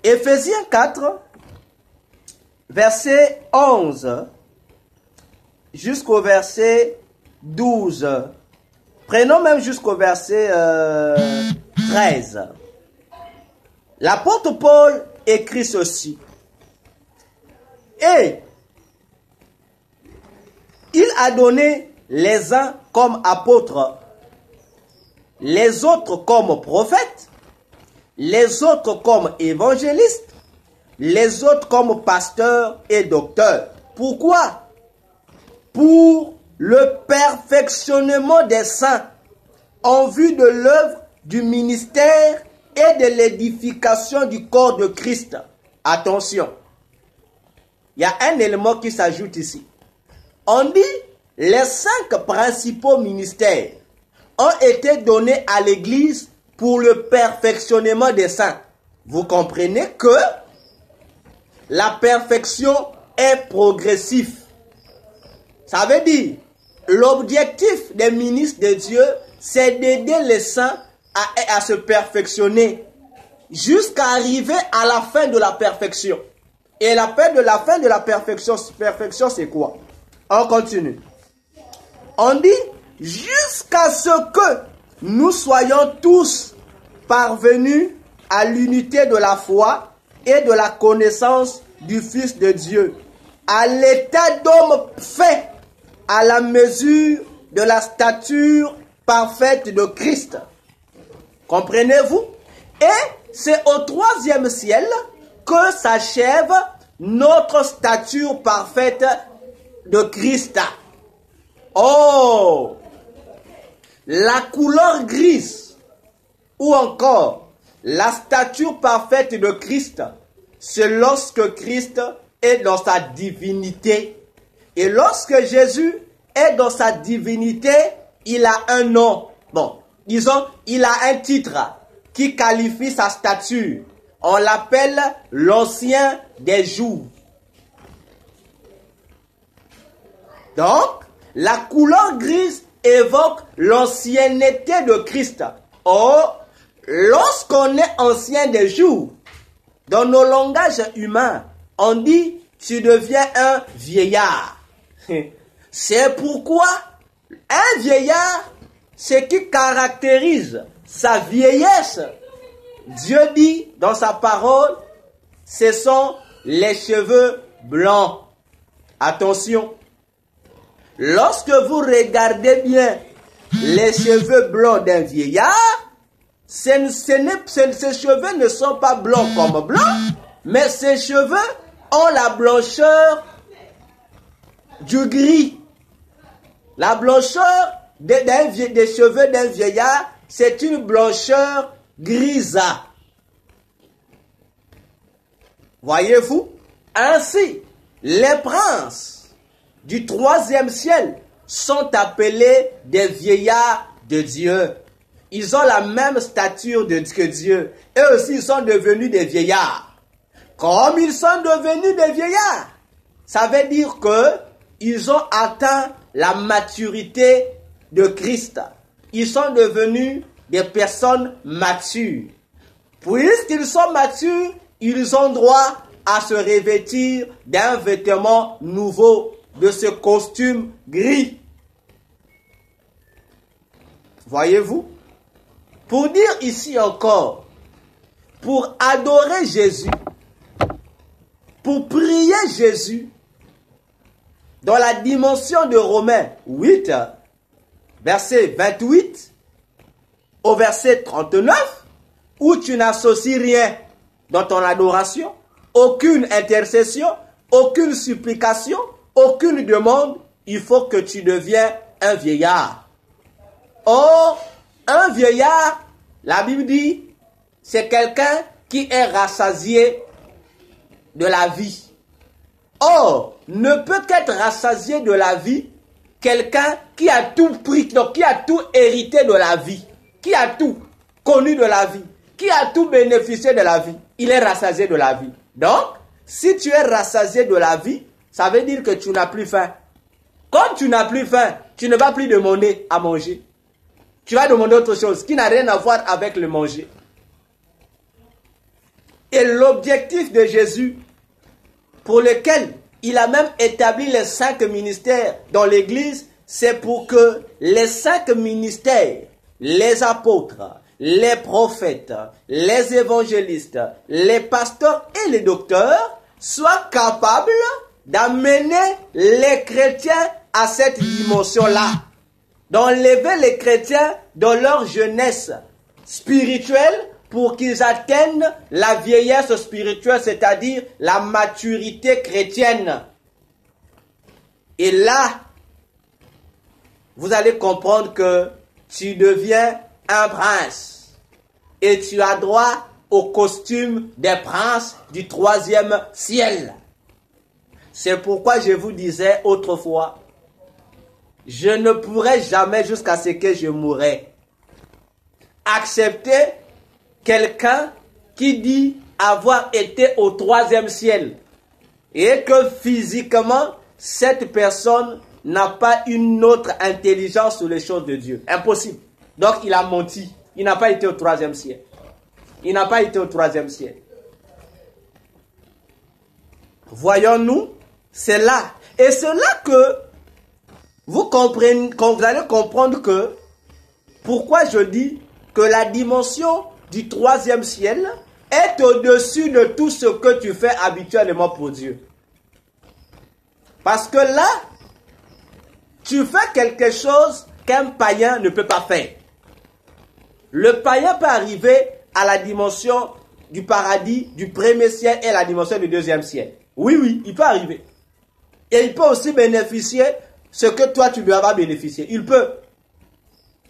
Éphésiens 4, verset 11 jusqu'au verset 12. Prenons même jusqu'au verset 13. L'apôtre Paul écrit ceci. Et il a donné les uns comme apôtres, les autres comme prophètes, les autres comme évangélistes, les autres comme pasteurs et docteurs. Pourquoi? Pour le perfectionnement des saints, en vue de l'œuvre du ministère et de l'édification du corps de Christ. Attention, il y a un élément qui s'ajoute ici. On dit les 5 principaux ministères ont été donnés à l'Église pour le perfectionnement des saints. Vous comprenez que la perfection est progressive. Ça veut dire, l'objectif des ministres de Dieu, c'est d'aider les saints à se perfectionner jusqu'à arriver à la fin de la perfection. Et la fin de la perfection, c'est quoi? On continue. On dit, jusqu'à ce que nous soyons tous parvenus à l'unité de la foi et de la connaissance du Fils de Dieu, à l'état d'homme fait à la mesure de la stature parfaite de Christ. Comprenez-vous? Et c'est au troisième ciel que s'achève notre stature parfaite de Christ. Oh! La couleur grise ou encore la stature parfaite de Christ, c'est lorsque Christ est dans sa divinité. Et lorsque Jésus est dans sa divinité, il a un nom. Bon, disons, il a un titre qui qualifie sa stature. On l'appelle l'ancien des jours. Donc, la couleur grise évoque l'ancienneté de Christ. Or, lorsqu'on est ancien des jours, dans nos langages humains, on dit « tu deviens un vieillard ». C'est pourquoi un vieillard, ce qui caractérise sa vieillesse, Dieu dit dans sa parole, ce sont les cheveux blancs. Attention, lorsque vous regardez bien les cheveux blancs d'un vieillard, ces cheveux ne sont pas blancs comme blancs, mais ces cheveux ont la blancheur du gris. La blancheur des cheveux d'un vieillard, c'est une blancheur grise. Voyez-vous? Ainsi, les princes du troisième ciel sont appelés des vieillards de Dieu. Ils ont la même stature que Dieu. Eux aussi, ils sont devenus des vieillards. Comme ils sont devenus des vieillards, ça veut dire que ils ont atteint la maturité de Christ. Ils sont devenus des personnes matures. Puisqu'ils sont matures, ils ont droit à se revêtir d'un vêtement nouveau, de ce costume gris. Voyez-vous? Pour dire ici encore, pour adorer Jésus, pour prier Jésus, dans la dimension de Romains 8, verset 28 au verset 39, où tu n'associes rien dans ton adoration, aucune intercession, aucune supplication, aucune demande, il faut que tu deviens un vieillard. Or, un vieillard, la Bible dit, c'est quelqu'un qui est rassasié de la vie. Or, ne peut qu'être rassasié de la vie quelqu'un qui a tout pris, donc qui a tout hérité de la vie, qui a tout connu de la vie, qui a tout bénéficié de la vie. Il est rassasié de la vie. Donc, si tu es rassasié de la vie, ça veut dire que tu n'as plus faim. Comme tu n'as plus faim, tu ne vas plus demander à manger. Tu vas demander autre chose qui n'a rien à voir avec le manger. Et l'objectif de Jésus, pour lequel il a même établi les 5 ministères dans l'Église, c'est pour que les 5 ministères, les apôtres, les prophètes, les évangélistes, les pasteurs et les docteurs soient capables d'amener les chrétiens à cette dimension-là, d'enlever les chrétiens dans leur jeunesse spirituelle pour qu'ils atteignent la vieillesse spirituelle, c'est-à-dire la maturité chrétienne. Et là, vous allez comprendre que tu deviens un prince et tu as droit au costume des princes du 3e ciel. C'est pourquoi je vous disais autrefois, je ne pourrai jamais jusqu'à ce que je mourrai accepter quelqu'un qui dit avoir été au 3e ciel et que physiquement, cette personne n'a pas une autre intelligence sur les choses de Dieu. Impossible. Donc, il a menti. Il n'a pas été au 3e ciel. Il n'a pas été au 3e ciel. Voyons-nous, c'est là. Et c'est là que vous comprenez, quand vous allez comprendre que pourquoi je dis que la dimension du 3e ciel est au-dessus de tout ce que tu fais habituellement pour Dieu. Parce que là, tu fais quelque chose qu'un païen ne peut pas faire. Le païen peut arriver à la dimension du paradis, du 1er ciel et la dimension du 2e ciel. Oui, oui, il peut arriver. Et il peut aussi bénéficier ce que toi tu dois pas bénéficier. Il peut.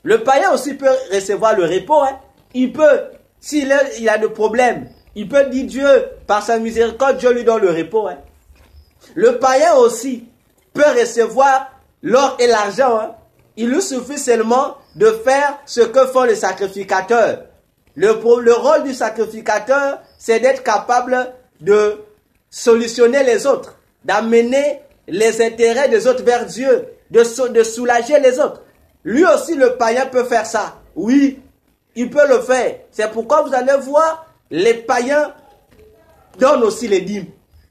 Le païen aussi peut recevoir le repos. Hein. Il peut, s'il a de problèmes, il peut dire Dieu, par sa miséricorde, Dieu lui donne le repos. Hein. Le païen aussi peut recevoir l'or et l'argent. Hein. Il lui suffit seulement de faire ce que font les sacrificateurs. Le rôle du sacrificateur, c'est d'être capable de solutionner les autres, d'amener les intérêts des autres vers Dieu, de soulager les autres. Lui aussi, le païen peut faire ça. Oui, il peut le faire. C'est pourquoi vous allez voir, les païens donnent aussi les dîmes.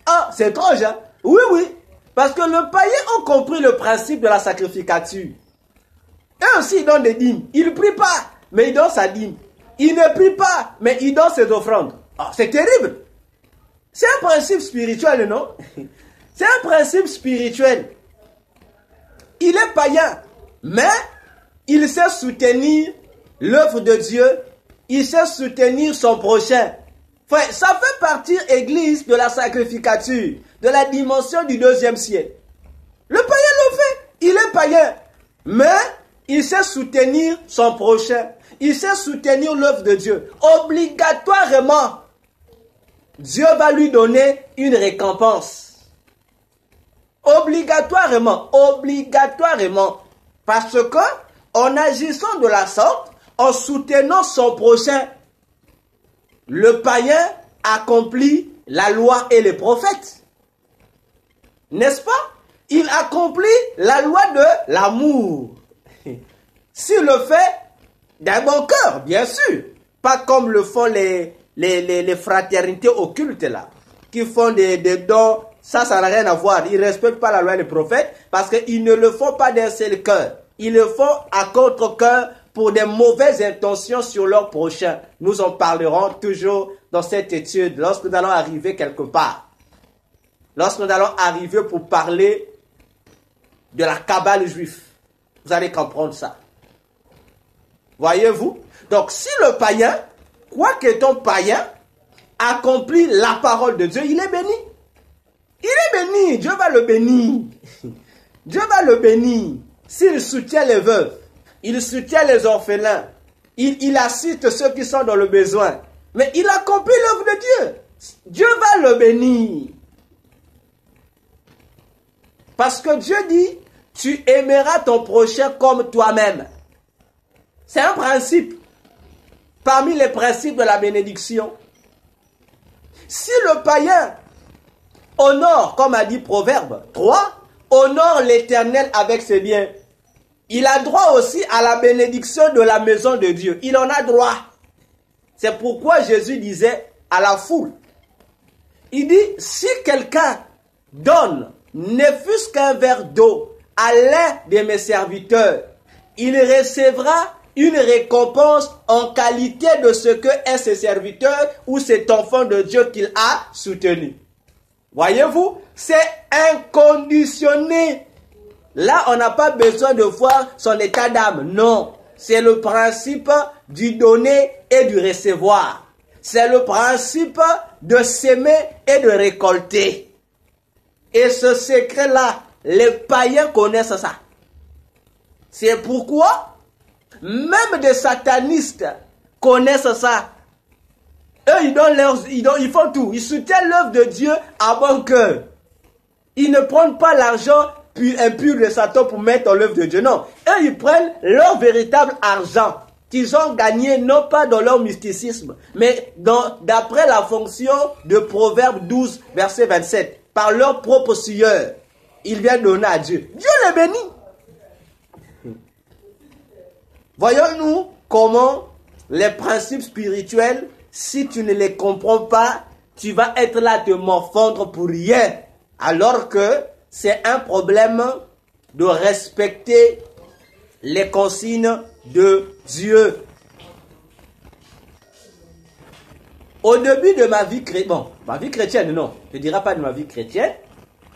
Ah, c'est étrange, hein? Oui, oui. Parce que le païen a compris le principe de la sacrificature. Eux aussi, ils donnent des dîmes. Ils ne prient pas, mais ils donnent sa dîme. Ils ne prient pas, mais ils donnent ses offrandes. Ah, c'est terrible. C'est un principe spirituel, non? C'est un principe spirituel. Il est païen, mais il sait soutenir l'œuvre de Dieu. Il sait soutenir son prochain. Frère, ça fait partie, Église, de la sacrificature, de la dimension du 2e ciel. Le païen le fait. Il est païen, mais il sait soutenir son prochain. Il sait soutenir l'œuvre de Dieu. Obligatoirement, Dieu va lui donner une récompense. Obligatoirement, obligatoirement. Parce que, en agissant de la sorte, en soutenant son prochain, le païen accomplit la loi et les prophètes. N'est-ce pas? Il accomplit la loi de l'amour. S'il le fait d'un bon cœur, bien sûr. Pas comme le font les fraternités occultes là, qui font des dons. Ça n'a rien à voir. Ils ne respectent pas la loi des prophètes parce qu'ils ne le font pas d'un seul cœur. Ils le font à contre-cœur pour des mauvaises intentions sur leur prochain. Nous en parlerons toujours dans cette étude lorsque nous allons arriver quelque part. Lorsque nous allons arriver pour parler de la cabale juive. Vous allez comprendre ça. Voyez-vous? Donc si le païen, quoi que ton païen, accomplit la parole de Dieu, il est béni. Il est béni. Dieu va le bénir. Dieu va le bénir. S'il soutient les veuves, il soutient les orphelins, il assiste ceux qui sont dans le besoin. Mais il accomplit l'œuvre de Dieu. Dieu va le bénir. Parce que Dieu dit, tu aimeras ton prochain comme toi-même. C'est un principe. Parmi les principes de la bénédiction. Si le païen honore, comme a dit Proverbe 3, honore l'Éternel avec ses biens, il a droit aussi à la bénédiction de la maison de Dieu. Il en a droit. C'est pourquoi Jésus disait à la foule, il dit, si quelqu'un donne ne fût-ce qu'un verre d'eau à l'un de mes serviteurs, il recevra une récompense en qualité de ce que est ce serviteur ou cet enfant de Dieu qu'il a soutenu. Voyez-vous, c'est inconditionné. Là, on n'a pas besoin de voir son état d'âme. Non, c'est le principe du donner et du recevoir. C'est le principe de s'aimer et de récolter. Et ce secret-là, les païens connaissent ça. C'est pourquoi même des satanistes connaissent ça. Eux, ils font tout. Ils soutiennent l'œuvre de Dieu à bon cœur. Ils ne prennent pas l'argent impur de Satan pour mettre dans l'œuvre de Dieu. Non. Eux, ils prennent leur véritable argent qu'ils ont gagné, non pas dans leur mysticisme, mais d'après la fonction de Proverbe 12, verset 27. Par leur propre sueur, ils viennent donner à Dieu. Dieu les bénit. Voyons-nous comment les principes spirituels, si tu ne les comprends pas, tu vas être là à te morfondre pour rien. Alors que c'est un problème de respecter les consignes de Dieu. Au début de ma vie chrétienne, bon, ma vie chrétienne, non, je ne dirai pas de ma vie chrétienne,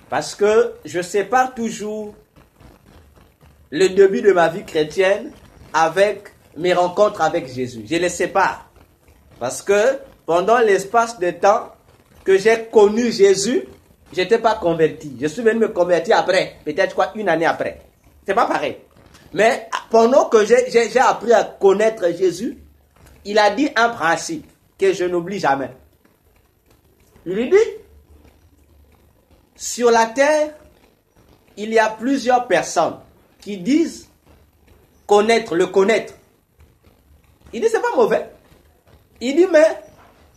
parce que je sépare toujours le début de ma vie chrétienne avec mes rencontres avec Jésus. Je les sépare. Parce que pendant l'espace de temps que j'ai connu Jésus, je n'étais pas converti. Je suis venu me convertir après, peut-être une année après. C'est pas pareil. Mais pendant que j'ai appris à connaître Jésus, il a dit un principe que je n'oublie jamais. Il lui dit, sur la terre, il y a plusieurs personnes qui disent le connaître. Il dit, c'est pas mauvais. Il dit, mais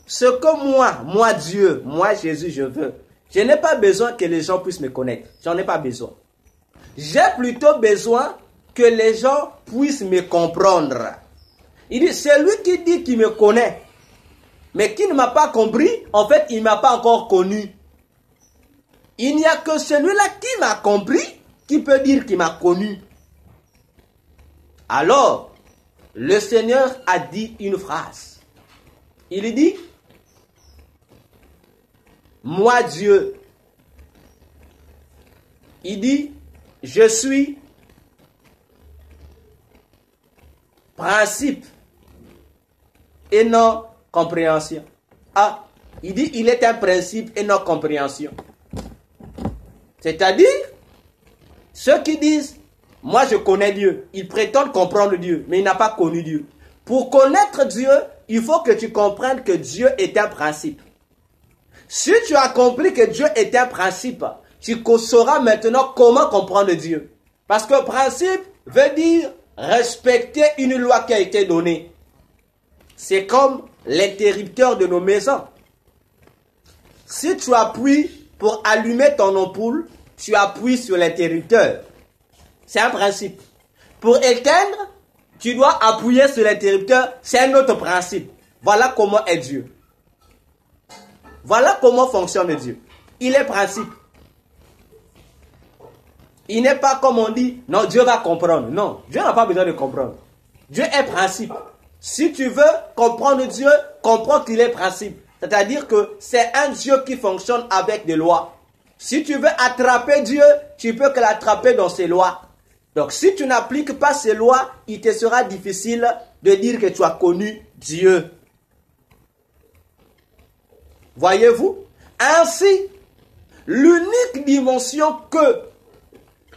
ce que moi Dieu, moi Jésus, je veux, je n'ai pas besoin que les gens puissent me connaître. J'en ai pas besoin. J'ai plutôt besoin que les gens puissent me comprendre. Il dit, celui qui dit qu'il me connaît, mais qui ne m'a pas compris, en fait, il ne m'a pas encore connu. Il n'y a que celui-là qui m'a compris, qui peut dire qu'il m'a connu. Alors, le Seigneur a dit une phrase. Il dit, moi Dieu, il dit, je suis principe et non compréhension. Ah, il dit, il est un principe et non compréhension. C'est-à-dire, ceux qui disent, moi je connais Dieu, ils prétendent comprendre Dieu, mais ils n'ont pas connu Dieu. Pour connaître Dieu, il faut que tu comprennes que Dieu est un principe. Si tu as compris que Dieu est un principe, tu sauras maintenant comment comprendre Dieu. Parce que principe veut dire respecter une loi qui a été donnée. C'est comme l'interrupteur de nos maisons. Si tu appuies pour allumer ton ampoule, tu appuies sur l'interrupteur. C'est un principe. Pour éteindre, tu dois appuyer sur l'interrupteur. C'est un autre principe. Voilà comment est Dieu. Voilà comment fonctionne Dieu. Il est principe. Il n'est pas comme on dit, non, Dieu va comprendre. Non, Dieu n'a pas besoin de comprendre. Dieu est principe. Si tu veux comprendre Dieu, comprends qu'il est principe. C'est-à-dire que c'est un Dieu qui fonctionne avec des lois. Si tu veux attraper Dieu, tu peux que l'attraper dans ses lois. Donc si tu n'appliques pas ces lois, il te sera difficile de dire que tu as connu Dieu. Voyez-vous? Ainsi, l'unique dimension que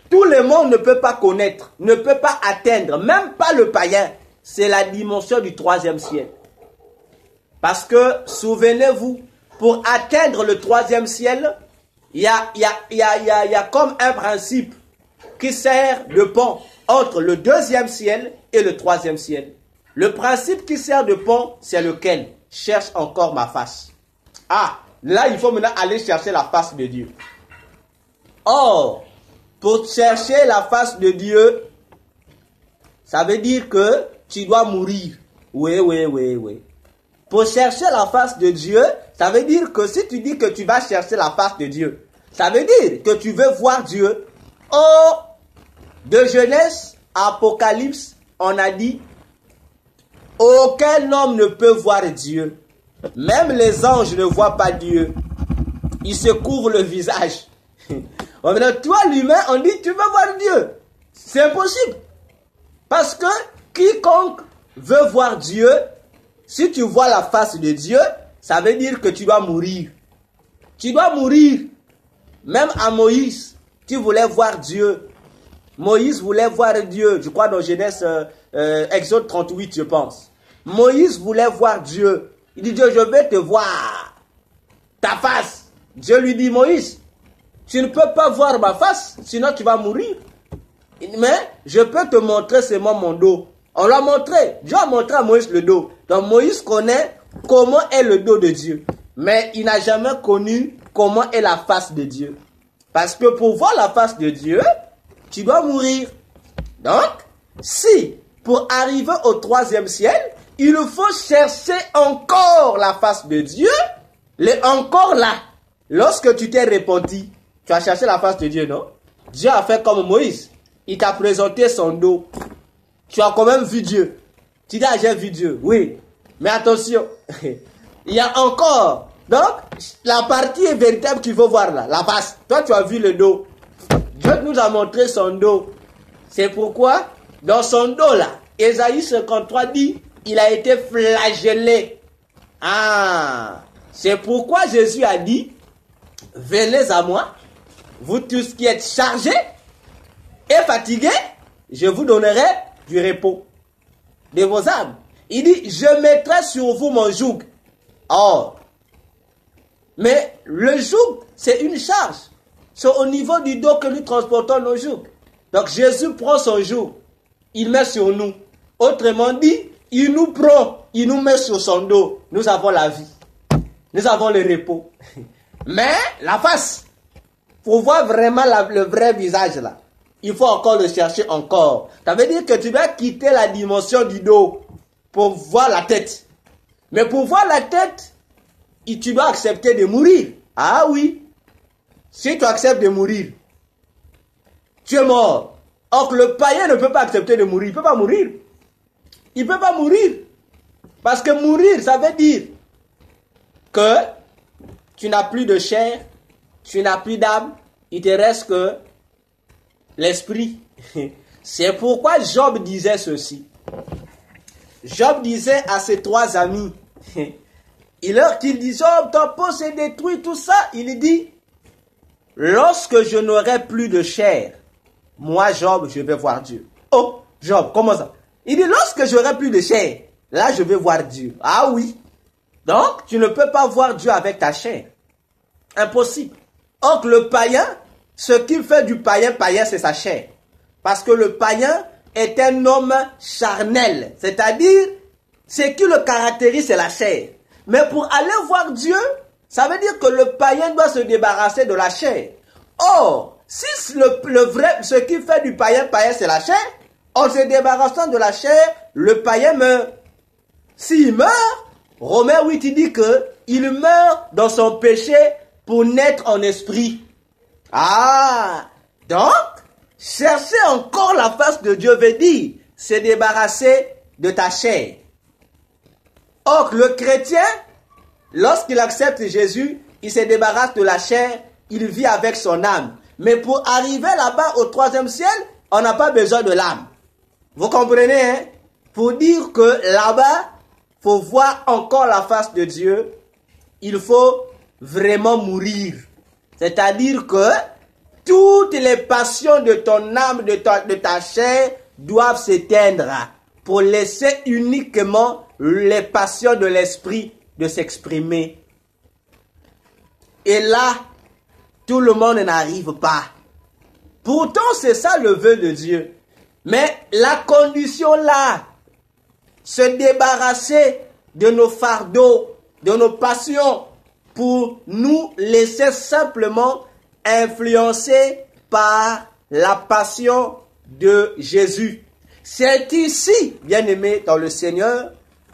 tout le monde ne peut pas connaître, ne peut pas atteindre, même pas le païen, c'est la dimension du troisième ciel. Parce que, souvenez-vous, pour atteindre le troisième ciel, il y a comme un principe qui sert de pont entre le deuxième ciel et le troisième ciel. Le principe qui sert de pont, c'est lequel? Cherche encore ma face. Ah, là, il faut maintenant aller chercher la face de Dieu. Or, pour chercher la face de Dieu, ça veut dire que tu dois mourir. Oui. Pour chercher la face de Dieu, ça veut dire que si tu dis que tu vas chercher la face de Dieu, ça veut dire que tu veux voir Dieu. Oh, de Genèse à Apocalypse, on a dit, aucun homme ne peut voir Dieu. Même les anges ne voient pas Dieu. Ils se couvrent le visage. Toi, l'humain, on dit, tu veux voir Dieu. C'est impossible. Parce que quiconque veut voir Dieu, si tu vois la face de Dieu, ça veut dire que tu dois mourir. Tu dois mourir. Même à Moïse, tu voulais voir Dieu. Moïse voulait voir Dieu. Je crois dans Genèse, Exode 38, je pense. Moïse voulait voir Dieu. Il dit, Dieu, je vais te voir. Ta face. Dieu lui dit, Moïse, tu ne peux pas voir ma face, sinon tu vas mourir. Mais je peux te montrer seulement mon dos. On l'a montré. Dieu a montré à Moïse le dos. Donc Moïse connaît comment est le dos de Dieu. Mais il n'a jamais connu comment est la face de Dieu. Parce que pour voir la face de Dieu, tu dois mourir. Donc, si pour arriver au troisième ciel, il faut chercher encore la face de Dieu, encore là. Lorsque tu t'es repenti, tu as cherché la face de Dieu, non? Dieu a fait comme Moïse. Il t'a présenté son dos. Tu as quand même vu Dieu. Tu dis, ah, j'ai vu Dieu. Oui. Mais attention, il y a encore. Donc, la partie véritable qu'il faut voir là, la face. Toi, tu as vu le dos. Dieu nous a montré son dos. C'est pourquoi, dans son dos là, Ésaïe 53 dit, il a été flagellé. Ah, c'est pourquoi Jésus a dit, venez à moi, vous tous qui êtes chargés et fatigués, je vous donnerai du repos de vos âmes. Il dit, je mettrai sur vous mon joug. Or, mais le joug, c'est une charge. C'est au niveau du dos que nous transportons nos jougs. Donc Jésus prend son joug, il met sur nous. Autrement dit, il nous prend, il nous met sur son dos. Nous avons la vie. Nous avons le repos. Mais la face, pour voir vraiment le vrai visage là, il faut encore le chercher encore. Ça veut dire que tu dois quitter la dimension du dos pour voir la tête. Mais pour voir la tête, tu dois accepter de mourir. Ah oui. Si tu acceptes de mourir, tu es mort. Or le païen ne peut pas accepter de mourir. Il ne peut pas mourir. Il ne peut pas mourir. Parce que mourir, ça veut dire que tu n'as plus de chair, tu n'as plus d'âme, il te reste que l'esprit. C'est pourquoi Job disait ceci. Job disait à ses trois amis, qu'il dit, Job, ton peau s'est détruit, tout ça. Il dit, lorsque je n'aurai plus de chair, moi, Job, je vais voir Dieu. Oh, Job, comment ça? Il dit, lorsque j'aurai plus de chair, là, je vais voir Dieu. Ah oui. Donc, tu ne peux pas voir Dieu avec ta chair. Impossible. Or, le païen, ce qui fait du païen, c'est sa chair. Parce que le païen est un homme charnel. C'est-à-dire, ce qui le caractérise, c'est la chair. Mais pour aller voir Dieu, ça veut dire que le païen doit se débarrasser de la chair. Or, si ce qui fait du païen, c'est la chair, en se débarrassant de la chair, le païen meurt. S'il meurt, Romains 8 il dit qu'il meurt dans son péché pour naître en esprit. Ah, donc, chercher encore la face de Dieu veut dire se débarrasser de ta chair. Or, le chrétien, lorsqu'il accepte Jésus, il se débarrasse de la chair, il vit avec son âme. Mais pour arriver là-bas au troisième ciel, on n'a pas besoin de l'âme. Vous comprenez, hein? Pour dire que là-bas, il faut voir encore la face de Dieu, il faut vraiment mourir. C'est-à-dire que toutes les passions de ton âme, de ta chair, doivent s'éteindre pour laisser uniquement les passions de l'esprit de s'exprimer. Et là, tout le monde n'arrive pas. Pourtant, c'est ça le vœu de Dieu. Mais la condition là, se débarrasser de nos fardeaux, de nos passions, pour nous laisser simplement influencer par la passion de Jésus. C'est ici, bien-aimés dans le Seigneur,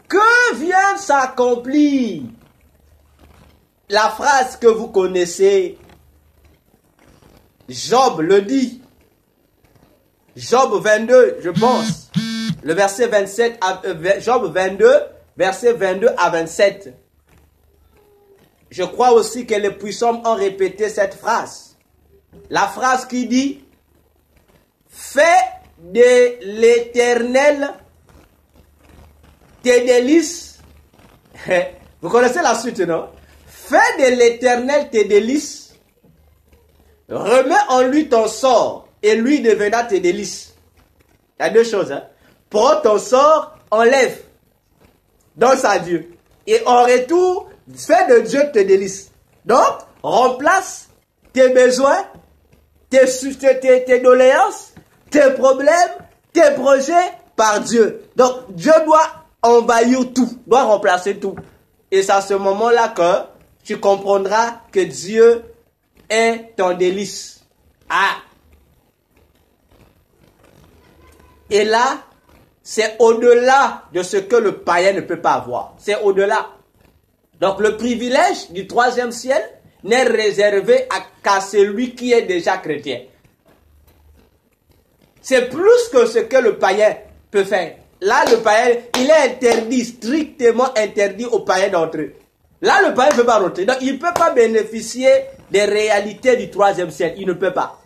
que vient s'accomplir la phrase que vous connaissez. Job le dit. Job 22, je pense. Le verset 27, Job 22, verset 22 à 27. Je crois aussi que les puissants ont répété cette phrase. La phrase qui dit « Fais de l'Éternel tes délices. » Vous connaissez la suite, non? « Fais de l'Éternel tes délices. Remets en lui ton sort et lui deviendra tes délices. » Il y a deux choses. Hein? Prends ton sort, enlève. Donne à Dieu. Et en retour, fais de Dieu tes délices. Donc, remplace tes besoins, tes doléances, tes problèmes, tes projets par Dieu. Donc, Dieu doit envahir tout, doit remplacer tout. Et c'est à ce moment-là que tu comprendras que Dieu est ton délice. Ah! Et là, c'est au-delà de ce que le païen ne peut pas avoir. C'est au-delà. Donc le privilège du troisième ciel n'est réservé qu'à celui qui est déjà chrétien. C'est plus que ce que le païen peut faire. Là, le païen, il est interdit, strictement interdit aux païens d'entrer. Là, le païen ne peut pas rentrer. Donc, il ne peut pas bénéficier des réalités du troisième ciel. Il ne peut pas.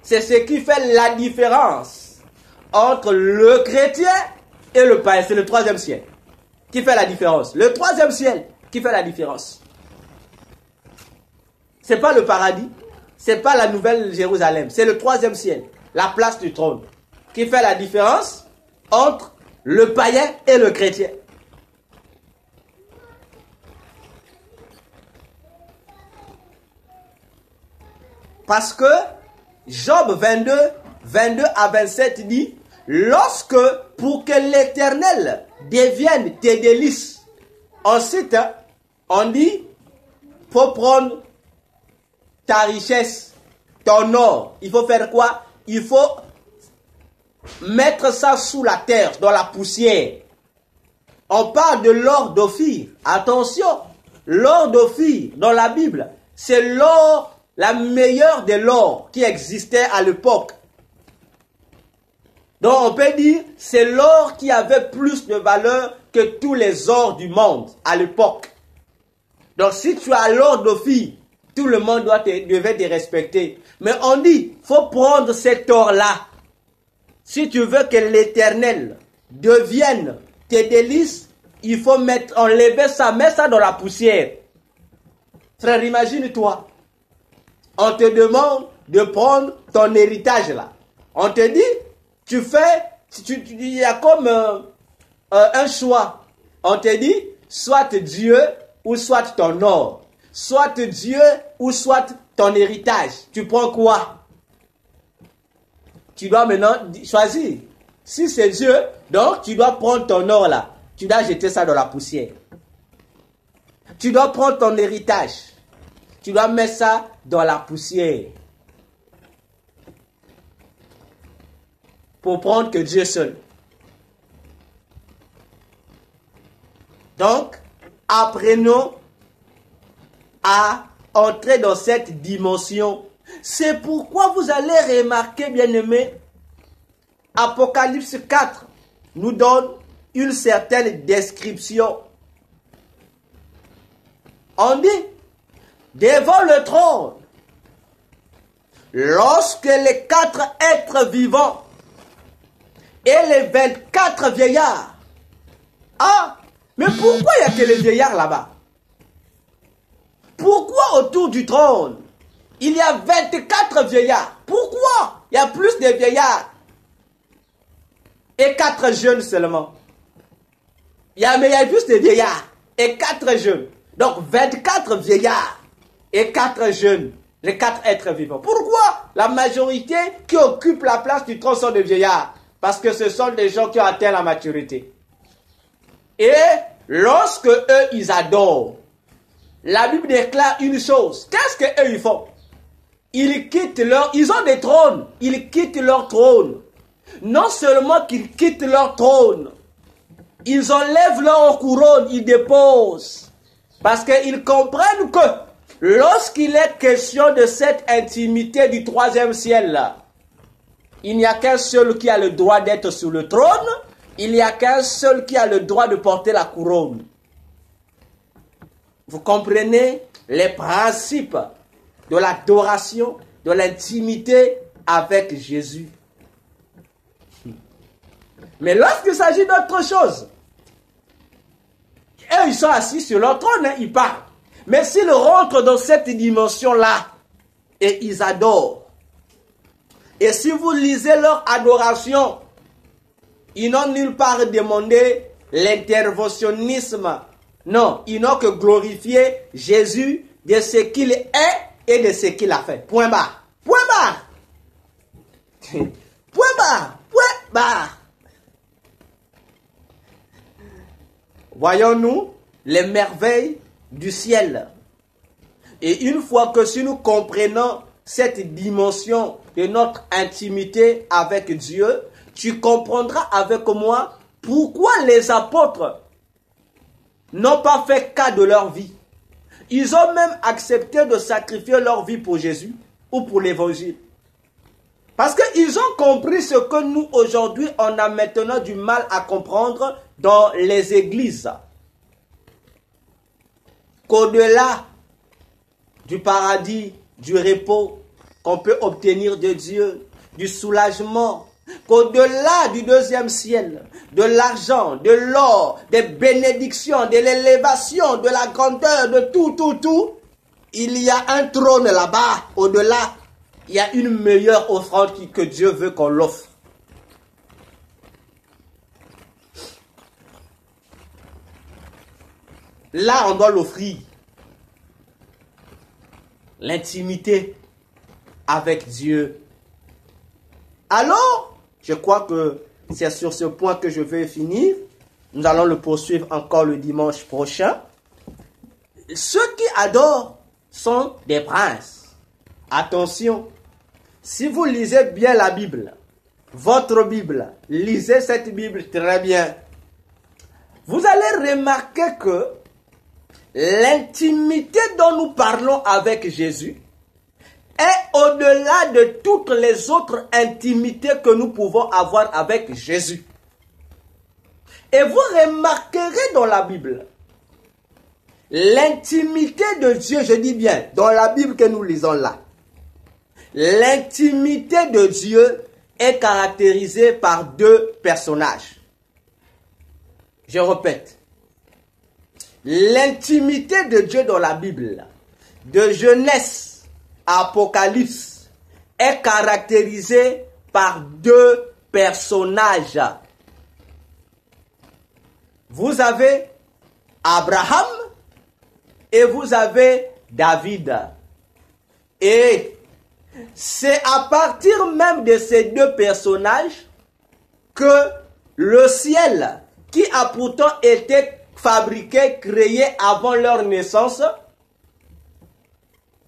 C'est ce qui fait la différence entre le chrétien et le païen. C'est le troisième ciel qui fait la différence. Le troisième ciel qui fait la différence. C'est pas le paradis. C'est pas la nouvelle Jérusalem. C'est le troisième ciel. La place du trône. Qui fait la différence entre le païen et le chrétien. Parce que Job 22, 22 à 27 dit, lorsque pour que l'Éternel devienne tes délices. Ensuite, on dit, faut prendre ta richesse, ton or. Il faut faire quoi? Il faut mettre ça sous la terre, dans la poussière. On parle de l'or d'Ophir. Attention, l'or d'Ophir, dans la Bible, c'est l'or, la meilleure de l'or qui existait à l'époque. Donc on peut dire, c'est l'or qui avait plus de valeur que tous les ors du monde à l'époque. Donc si tu as l'or d'Ophir, tout le monde devait te respecter. Mais on dit, faut prendre cet or-là. Si tu veux que l'Éternel devienne tes délices, il faut enlever ça, mettre ça dans la poussière. Frère, imagine-toi. On te demande de prendre ton héritage là. On te dit, il y a comme un choix. On te dit, soit Dieu ou soit ton or. Soit Dieu ou soit ton héritage. Tu prends quoi? Tu dois maintenant choisir. Si c'est Dieu, donc tu dois prendre ton or là. Tu dois jeter ça dans la poussière. Tu dois prendre ton héritage. Tu dois mettre ça dans la poussière. Pour prendre que Dieu seul. Donc, apprenons à entrer dans cette dimension. C'est pourquoi vous allez remarquer, bien-aimés, Apocalypse 4, nous donne une certaine description. On dit, devant le trône, lorsque les 4 êtres vivants et les 24 vieillards. Ah, mais pourquoi il n'y a que les vieillards là-bas? Pourquoi autour du trône, il y a 24 vieillards? Pourquoi il y a plus de vieillards et 4 jeunes seulement? Mais il y a plus de vieillards et 4 jeunes. Donc 24 vieillards et 4 jeunes, les 4 êtres vivants. Pourquoi la majorité qui occupe la place du trône sont des vieillards? Parce que ce sont des gens qui ont atteint la maturité. Et lorsque eux, ils adorent, la Bible déclare une chose. Qu'est-ce qu'eux, ils font? Ils ont des trônes. Ils quittent leur trône. Non seulement qu'ils quittent leur trône, ils enlèvent leur couronne, ils déposent. Parce qu'ils comprennent que lorsqu'il est question de cette intimité du 3e ciel, il n'y a qu'un seul qui a le droit d'être sur le trône. Il n'y a qu'un seul qui a le droit de porter la couronne. Vous comprenez les principes de l'adoration, de l'intimité avec Jésus. Mais lorsqu'il s'agit d'autre chose, eux, ils sont assis sur leur trône, hein, ils parlent. Mais s'ils rentrent dans cette dimension-là, et ils adorent, et si vous lisez leur adoration, ils n'ont nulle part demandé l'interventionnisme. Non, ils n'ont que glorifié Jésus de ce qu'il est et de ce qu'il a fait. Point barre. Point barre. Point barre. Point barre. Voyons-nous les merveilles du ciel. Et une fois que si nous comprenons cette dimension de notre intimité avec Dieu, tu comprendras avec moi pourquoi les apôtres n'ont pas fait cas de leur vie. Ils ont même accepté de sacrifier leur vie pour Jésus ou pour l'évangile. Parce qu'ils ont compris ce que nous, aujourd'hui, on a maintenant du mal à comprendre dans les églises. Qu'au-delà du paradis, du repos qu'on peut obtenir de Dieu, du soulagement, qu'au-delà du 2e ciel, de l'argent, de l'or, des bénédictions, de l'élévation, de la grandeur, de tout, il y a un trône là-bas, au-delà. Il y a une meilleure offrande que Dieu veut qu'on l'offre. Là, on doit l'offrir. L'intimité avec Dieu. Alors, je crois que c'est sur ce point que je vais finir. Nous allons le poursuivre encore le dimanche prochain. Ceux qui adorent sont des princes. Attention, si vous lisez bien la Bible, votre Bible, lisez cette Bible très bien, vous allez remarquer que l'intimité dont nous parlons avec Jésus est au-delà de toutes les autres intimités que nous pouvons avoir avec Jésus. Et vous remarquerez dans la Bible, l'intimité de Dieu, je dis bien, dans la Bible que nous lisons là, l'intimité de Dieu est caractérisée par 2 personnages. Je répète, l'intimité de Dieu dans la Bible, de Genèse à Apocalypse, est caractérisée par 2 personnages. Vous avez Abraham et vous avez David. Et c'est à partir même de ces 2 personnages que le ciel, qui a pourtant été fabriqué, créé avant leur naissance,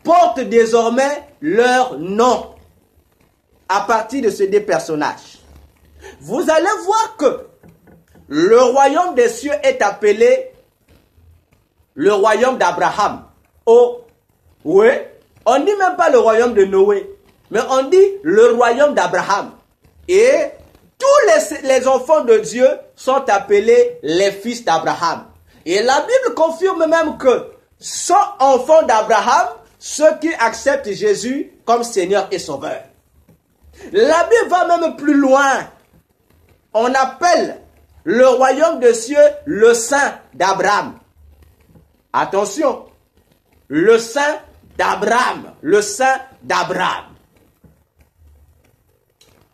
porte désormais leur nom à partir de ces 2 personnages. Vous allez voir que le royaume des cieux est appelé le royaume d'Abraham. Oh, oui, on ne dit même pas le royaume de Noé, mais on dit le royaume d'Abraham. Et tous les enfants de Dieu sont appelés les fils d'Abraham. Et la Bible confirme même que sont enfants d'Abraham ceux qui acceptent Jésus comme Seigneur et Sauveur. La Bible va même plus loin. On appelle le royaume des cieux le sein d'Abraham. Attention, le sein d'Abraham, le sein d'Abraham.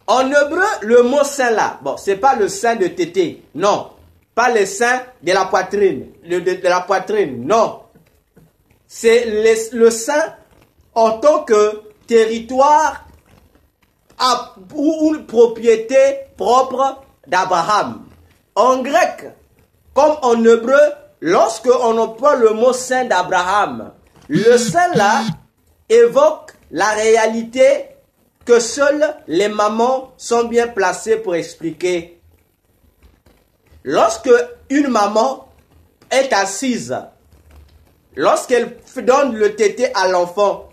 En hébreu, le mot sein là, bon, c'est pas le sein de tété, non. Pas le sein de la poitrine, de la poitrine, non. C'est le sein en tant que territoire ou une propriété propre d'Abraham. En grec, comme en hébreu, lorsque on emploie le mot sein d'Abraham, le sein là évoque la réalité que seules les mamans sont bien placées pour expliquer. Lorsque une maman est assise, lorsqu'elle donne le tété à l'enfant,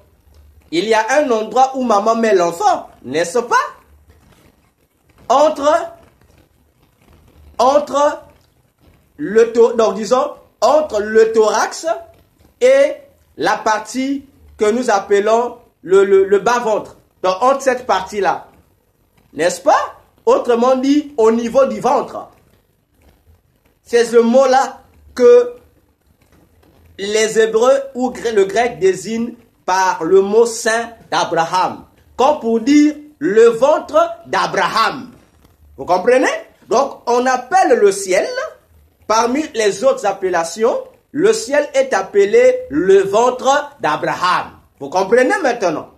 il y a un endroit où maman met l'enfant, n'est-ce pas? Entre le thorax et la partie que nous appelons le bas-ventre. Donc, entre cette partie-là. N'est-ce pas? Autrement dit, au niveau du ventre. C'est ce mot-là que les Hébreux ou le grec désignent par le mot sein d'Abraham. Comme pour dire le ventre d'Abraham. Vous comprenez? Donc, on appelle le ciel, parmi les autres appellations, le ciel est appelé le ventre d'Abraham. Vous comprenez maintenant?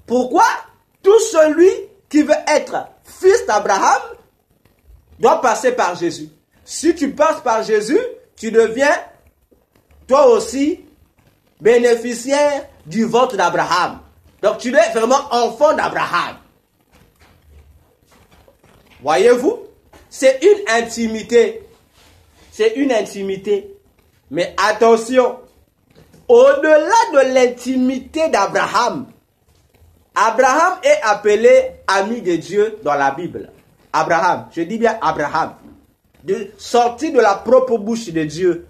Pourquoi? Tout celui qui veut être fils d'Abraham doit passer par Jésus. Si tu passes par Jésus, tu deviens toi aussi bénéficiaire du ventre d'Abraham. Donc tu es vraiment enfant d'Abraham. Voyez-vous? C'est une intimité. C'est une intimité. Mais attention, au-delà de l'intimité d'Abraham, Abraham est appelé ami de Dieu dans la Bible. Abraham, je dis bien Abraham, sorti de la propre bouche de Dieu.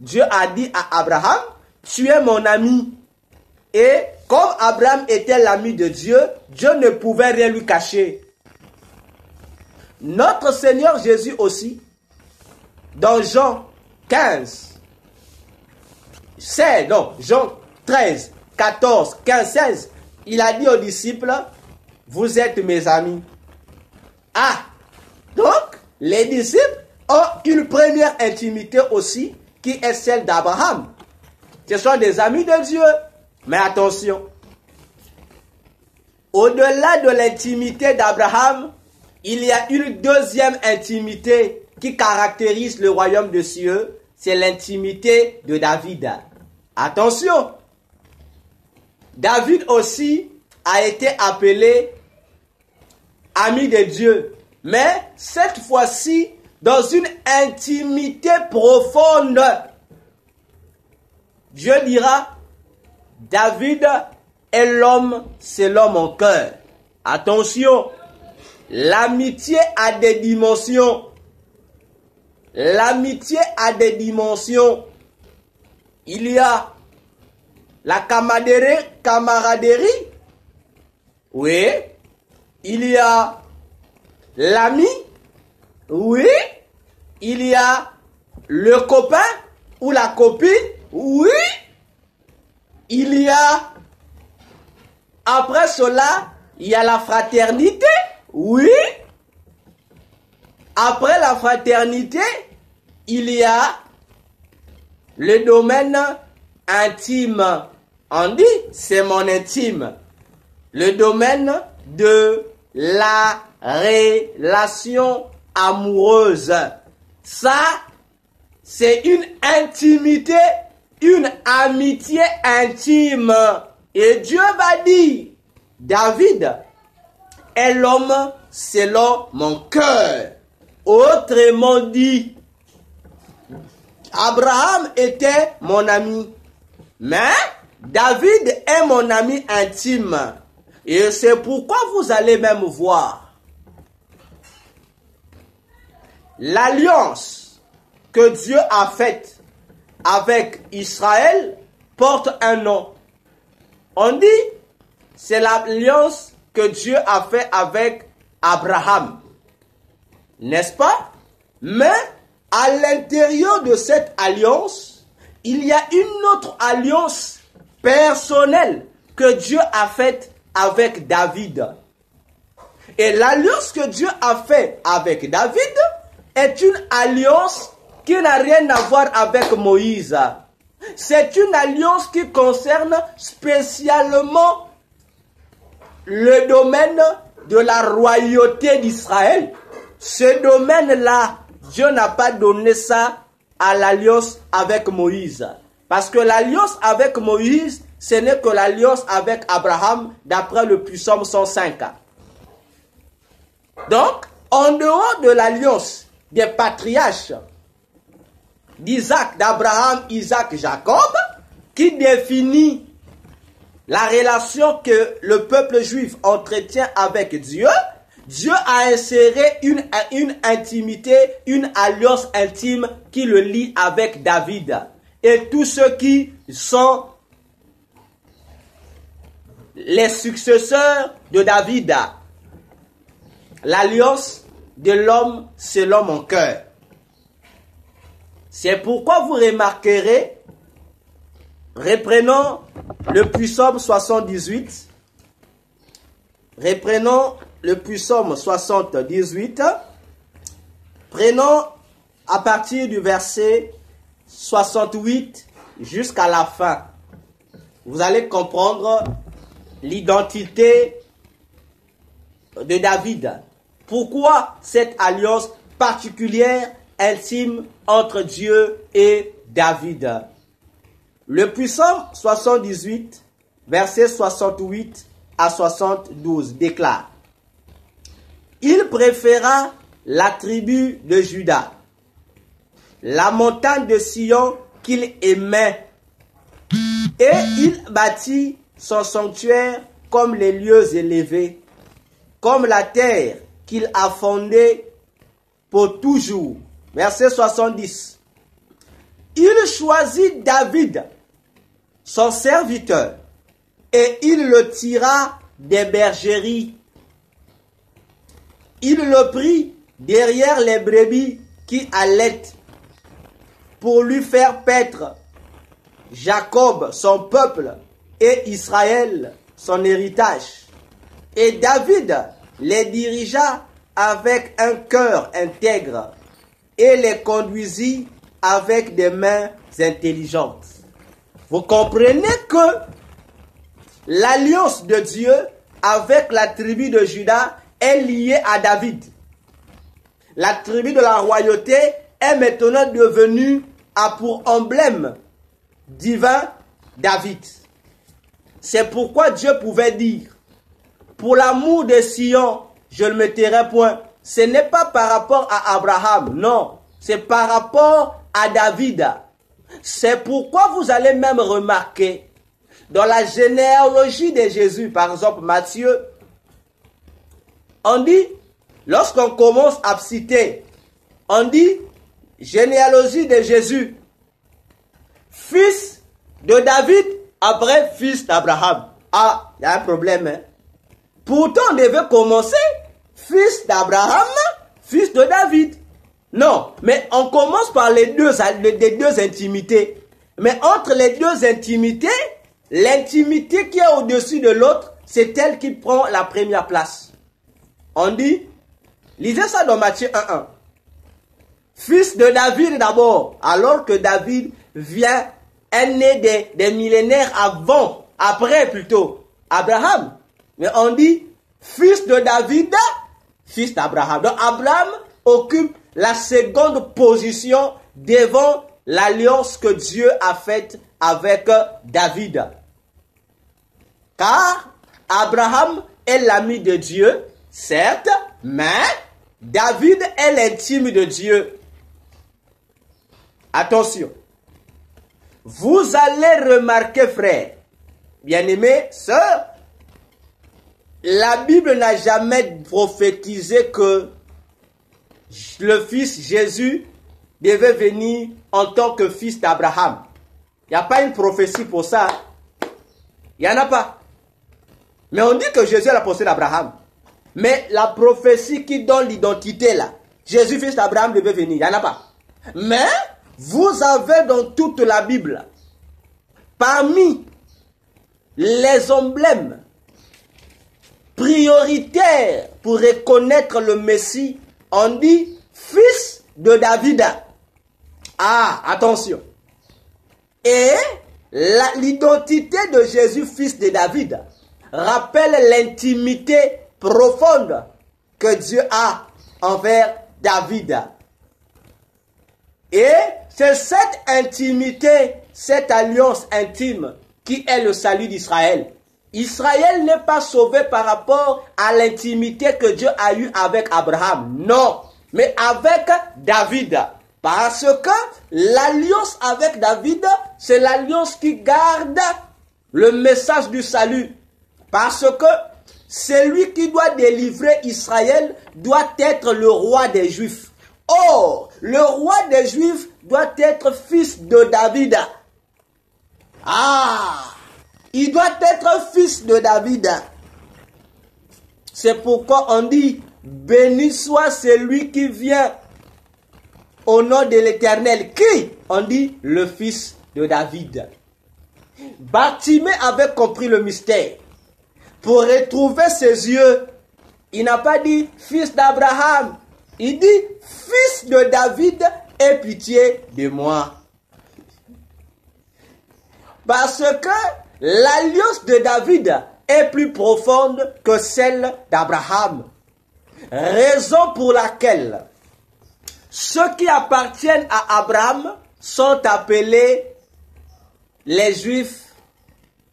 Dieu a dit à Abraham, tu es mon ami. Et comme Abraham était l'ami de Dieu, Dieu ne pouvait rien lui cacher. Notre Seigneur Jésus aussi, dans Jean 15, 16, non, Jean 13, 14, 15, 16, il a dit aux disciples, vous êtes mes amis. Ah, donc, les disciples ont une première intimité aussi, qui est celle d'Abraham. Ce sont des amis de Dieu. Mais attention, au-delà de l'intimité d'Abraham, il y a une deuxième intimité qui caractérise le royaume des cieux, c'est l'intimité de David. Attention, David aussi a été appelé ami de Dieu, mais cette fois-ci dans une intimité profonde. Dieu dira, David est l'homme selon mon cœur. Attention, l'amitié a des dimensions. L'amitié a des dimensions. Il y a la camaraderie. Oui. Il y a l'ami. Oui. Il y a le copain ou la copine. Oui. Il y a, après cela, il y a la fraternité. Oui. Après la fraternité, il y a le domaine intime. On dit, c'est mon intime. Le domaine de la relation amoureuse. Ça, c'est une intimité, une amitié intime. Et Dieu va dire, David est l'homme selon mon cœur. Autrement dit, Abraham était mon ami, mais David est mon ami intime. Et c'est pourquoi vous allez même voir, l'alliance que Dieu a faite avec Israël porte un nom. On dit, c'est l'alliance que Dieu a faite avec Abraham. N'est-ce pas? Mais à l'intérieur de cette alliance, il y a une autre alliance personnelle que Dieu a faite avec David. Et l'alliance que Dieu a faite avec David est une alliance qui n'a rien à voir avec Moïse. C'est une alliance qui concerne spécialement le domaine de la royauté d'Israël. Ce domaine-là, Dieu n'a pas donné ça à l'alliance avec Moïse. Parce que l'alliance avec Moïse, ce n'est que l'alliance avec Abraham, d'après le Psaume 105. Donc, en dehors de l'alliance des patriarches d'Isaac, d'Abraham, Isaac, Jacob, qui définit la relation que le peuple juif entretient avec Dieu, Dieu a inséré une intimité, une alliance intime qui le lie avec David et tous ceux qui sont les successeurs de David. L'alliance de l'homme selon mon cœur. C'est pourquoi vous remarquerez, reprenons le Psaume 78, reprenons le Psaume 78, prenons à partir du verset 68 jusqu'à la fin. Vous allez comprendre l'identité de David. Pourquoi cette alliance particulière, intime entre Dieu et David? Le Psaume 78, verset 68 à 72 déclare: il préféra la tribu de Juda, la montagne de Sion qu'il aimait, et il bâtit son sanctuaire comme les lieux élevés, comme la terre qu'il a fondée pour toujours. Verset 70. Il choisit David, son serviteur, et il le tira des bergeries. Il le prit derrière les brebis qui allaitent pour lui faire paître Jacob, son peuple, et Israël, son héritage. Et David les dirigea avec un cœur intègre et les conduisit avec des mains intelligentes. Vous comprenez que l'alliance de Dieu avec la tribu de Juda est liée à David. La tribu de la royauté est maintenant devenue a pour emblème divin David. C'est pourquoi Dieu pouvait dire: pour l'amour de Sion, je ne me tairai point. Ce n'est pas par rapport à Abraham, non. C'est par rapport à David. C'est pourquoi vous allez même remarquer, dans la généalogie de Jésus, par exemple Matthieu, on dit, lorsqu'on commence à citer, on dit, généalogie de Jésus, fils de David, après fils d'Abraham. Ah, il y a un problème, hein? Pourtant, on devait commencer fils d'Abraham, fils de David. Non, mais on commence par les deux intimités. Mais entre les deux intimités, l'intimité qui est au-dessus de l'autre, c'est elle qui prend la première place. On dit, lisez ça dans Matthieu 1:1. Fils de David d'abord, alors que David est né des millénaires après plutôt, Abraham. Mais on dit, fils de David, fils d'Abraham. Donc Abraham occupe la seconde position devant l'alliance que Dieu a faite avec David. Car Abraham est l'ami de Dieu, certes, mais David est l'intime de Dieu. Attention, vous allez remarquer, frères, bien-aimés, sœurs, la Bible n'a jamais prophétisé que le fils Jésus devait venir en tant que fils d'Abraham. Il n'y a pas une prophétie pour ça. Il n'y en a pas. Mais on dit que Jésus est la postérité d'Abraham. Mais la prophétie qui donne l'identité là, Jésus, fils d'Abraham, devait venir. Il n'y en a pas. Mais vous avez dans toute la Bible, parmi les emblèmes prioritaires pour reconnaître le Messie, on dit fils de David. Ah, attention. Et l'identité de Jésus, fils de David, rappelle l'intimité profonde que Dieu a envers David. Et c'est cette intimité, cette alliance intime qui est le salut d'Israël. Israël n'est pas sauvé par rapport à l'intimité que Dieu a eue avec Abraham. Non, mais avec David. Parce que l'alliance avec David, c'est l'alliance qui garde le message du salut. Parce que celui qui doit délivrer Israël doit être le roi des Juifs. Or, le roi des Juifs doit être fils de David. Ah, il doit être fils de David. C'est pourquoi on dit, béni soit celui qui vient au nom de l'Éternel. Qui? On dit, le fils de David. Bartimée avait compris le mystère. Pour retrouver ses yeux, il n'a pas dit fils d'Abraham. Il dit fils de David, aie pitié de moi. Parce que l'alliance de David est plus profonde que celle d'Abraham. Raison pour laquelle ceux qui appartiennent à Abraham sont appelés les Juifs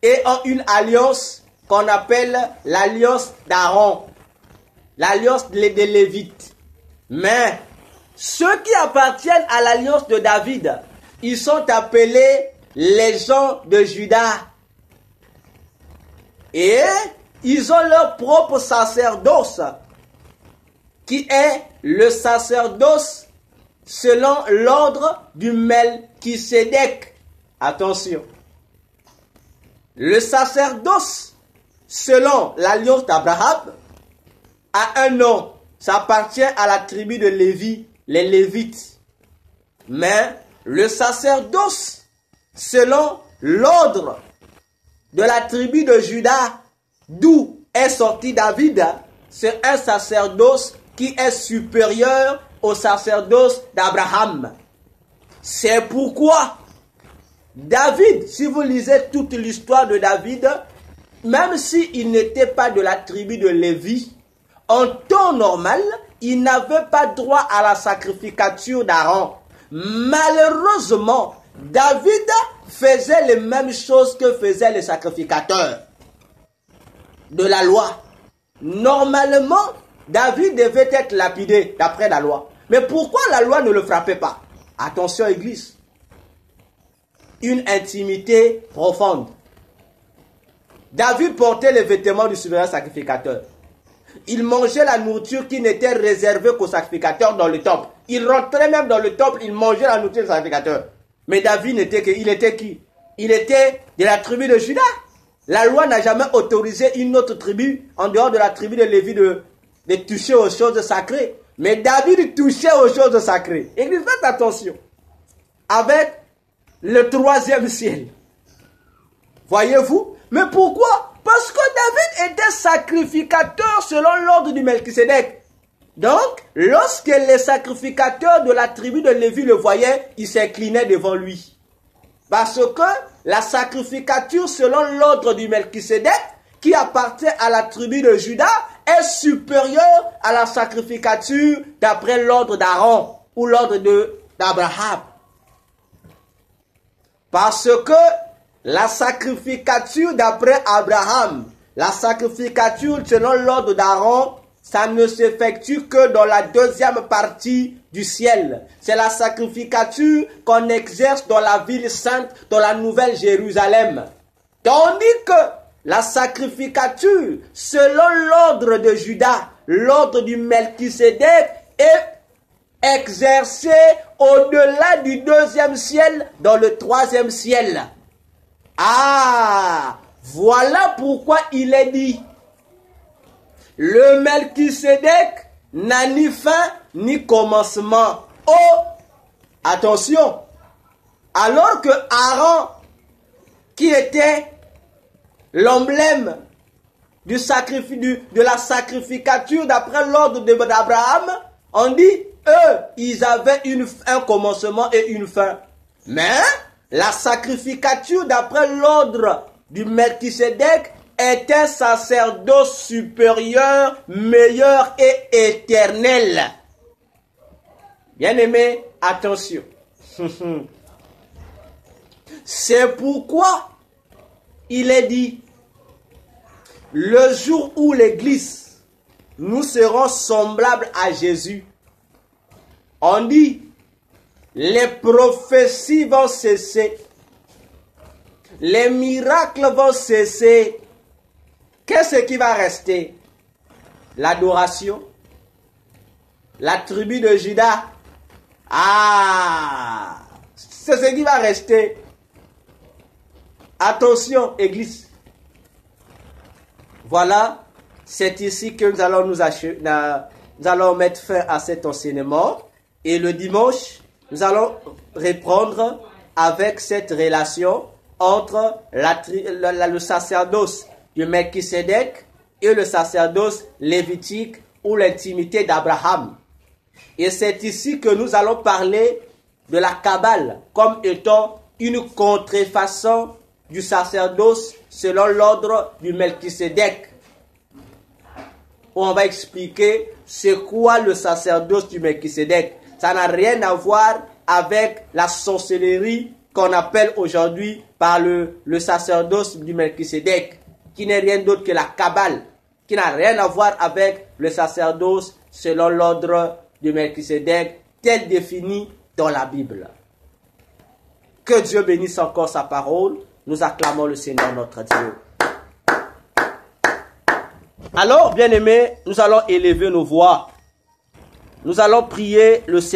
et ont une alliance qu'on appelle l'alliance d'Aaron, l'alliance des Lévites. Mais ceux qui appartiennent à l'alliance de David, ils sont appelés les gens de Juda. Et ils ont leur propre sacerdoce, qui est le sacerdoce selon l'ordre du Melchisédek. Attention. Le sacerdoce selon l'alliance d'Abraham a un nom. Ça appartient à la tribu de Lévi, les Lévites. Mais le sacerdoce selon l'ordre de la tribu de Juda, d'où est sorti David, c'est un sacerdoce qui est supérieur au sacerdoce d'Abraham. C'est pourquoi David, si vous lisez toute l'histoire de David, même s'il n'était pas de la tribu de Lévi, en temps normal, il n'avait pas droit à la sacrificature d'Aaron. Malheureusement, David faisait les mêmes choses que faisaient les sacrificateurs de la loi. Normalement, David devait être lapidé d'après la loi. Mais pourquoi la loi ne le frappait pas? Attention, Église. Une intimité profonde. David portait les vêtements du souverain sacrificateur. Il mangeait la nourriture qui n'était réservée qu'aux sacrificateurs dans le temple. Il rentrait même dans le temple, il mangeait la nourriture des sacrificateurs. Mais David il était qui? Il était de la tribu de Juda. La loi n'a jamais autorisé une autre tribu, en dehors de la tribu de Lévi, de toucher aux choses sacrées. Mais David touchait aux choses sacrées. Et faites attention. Avec le troisième ciel. Voyez-vous? Mais pourquoi? Parce que David était sacrificateur selon l'ordre du Melchisédek. Donc, lorsque les sacrificateurs de la tribu de Lévi le voyaient, ils s'inclinaient devant lui. Parce que la sacrificature selon l'ordre du Melchisédek, qui appartient à la tribu de Juda, est supérieure à la sacrificature d'après l'ordre d'Aaron ou l'ordre d'Abraham. Parce que la sacrificature d'après Abraham, la sacrificature selon l'ordre d'Aaron, ça ne s'effectue que dans la deuxième partie du ciel. C'est la sacrificature qu'on exerce dans la ville sainte, dans la nouvelle Jérusalem. Tandis que la sacrificature selon l'ordre de Juda, l'ordre du Melchisédek, est exercé au-delà du 2e ciel, dans le 3e ciel. Ah, voilà pourquoi il est dit, le Melchisédek n'a ni fin ni commencement. Oh, attention, alors que Aaron, qui était l'emblème du sacrifice, de la sacrificature d'après l'ordre d'Abraham, on dit, eux, ils avaient un commencement et une fin. Mais la sacrificature d'après l'ordre du Melchisédek est un sacerdoce supérieur, meilleur et éternel. Bien-aimés, attention. C'est pourquoi il est dit, le jour où l'Église, nous serons semblables à Jésus. On dit, les prophéties vont cesser, les miracles vont cesser. Qu'est-ce qui va rester? L'adoration, la tribu de Juda. Ah, c'est ce qui va rester. Attention, Église. Voilà, c'est ici que nous allons mettre fin à cet enseignement. Et le dimanche, nous allons reprendre avec cette relation entre le sacerdoce du Melchisédek et le sacerdoce lévitique ou l'intimité d'Abraham. Et c'est ici que nous allons parler de la Kabbale comme étant une contrefaçon du sacerdoce selon l'ordre du Melchisédek. On va expliquer c'est quoi le sacerdoce du Melchisédek. Ça n'a rien à voir avec la sorcellerie qu'on appelle aujourd'hui par le sacerdoce du Melchisédek, qui n'est rien d'autre que la Kabbale, qui n'a rien à voir avec le sacerdoce selon l'ordre du Melchisédek, tel défini dans la Bible. Que Dieu bénisse encore sa parole. Nous acclamons le Seigneur notre Dieu. Alors, bien-aimés, nous allons élever nos voix. Nous allons prier le Seigneur.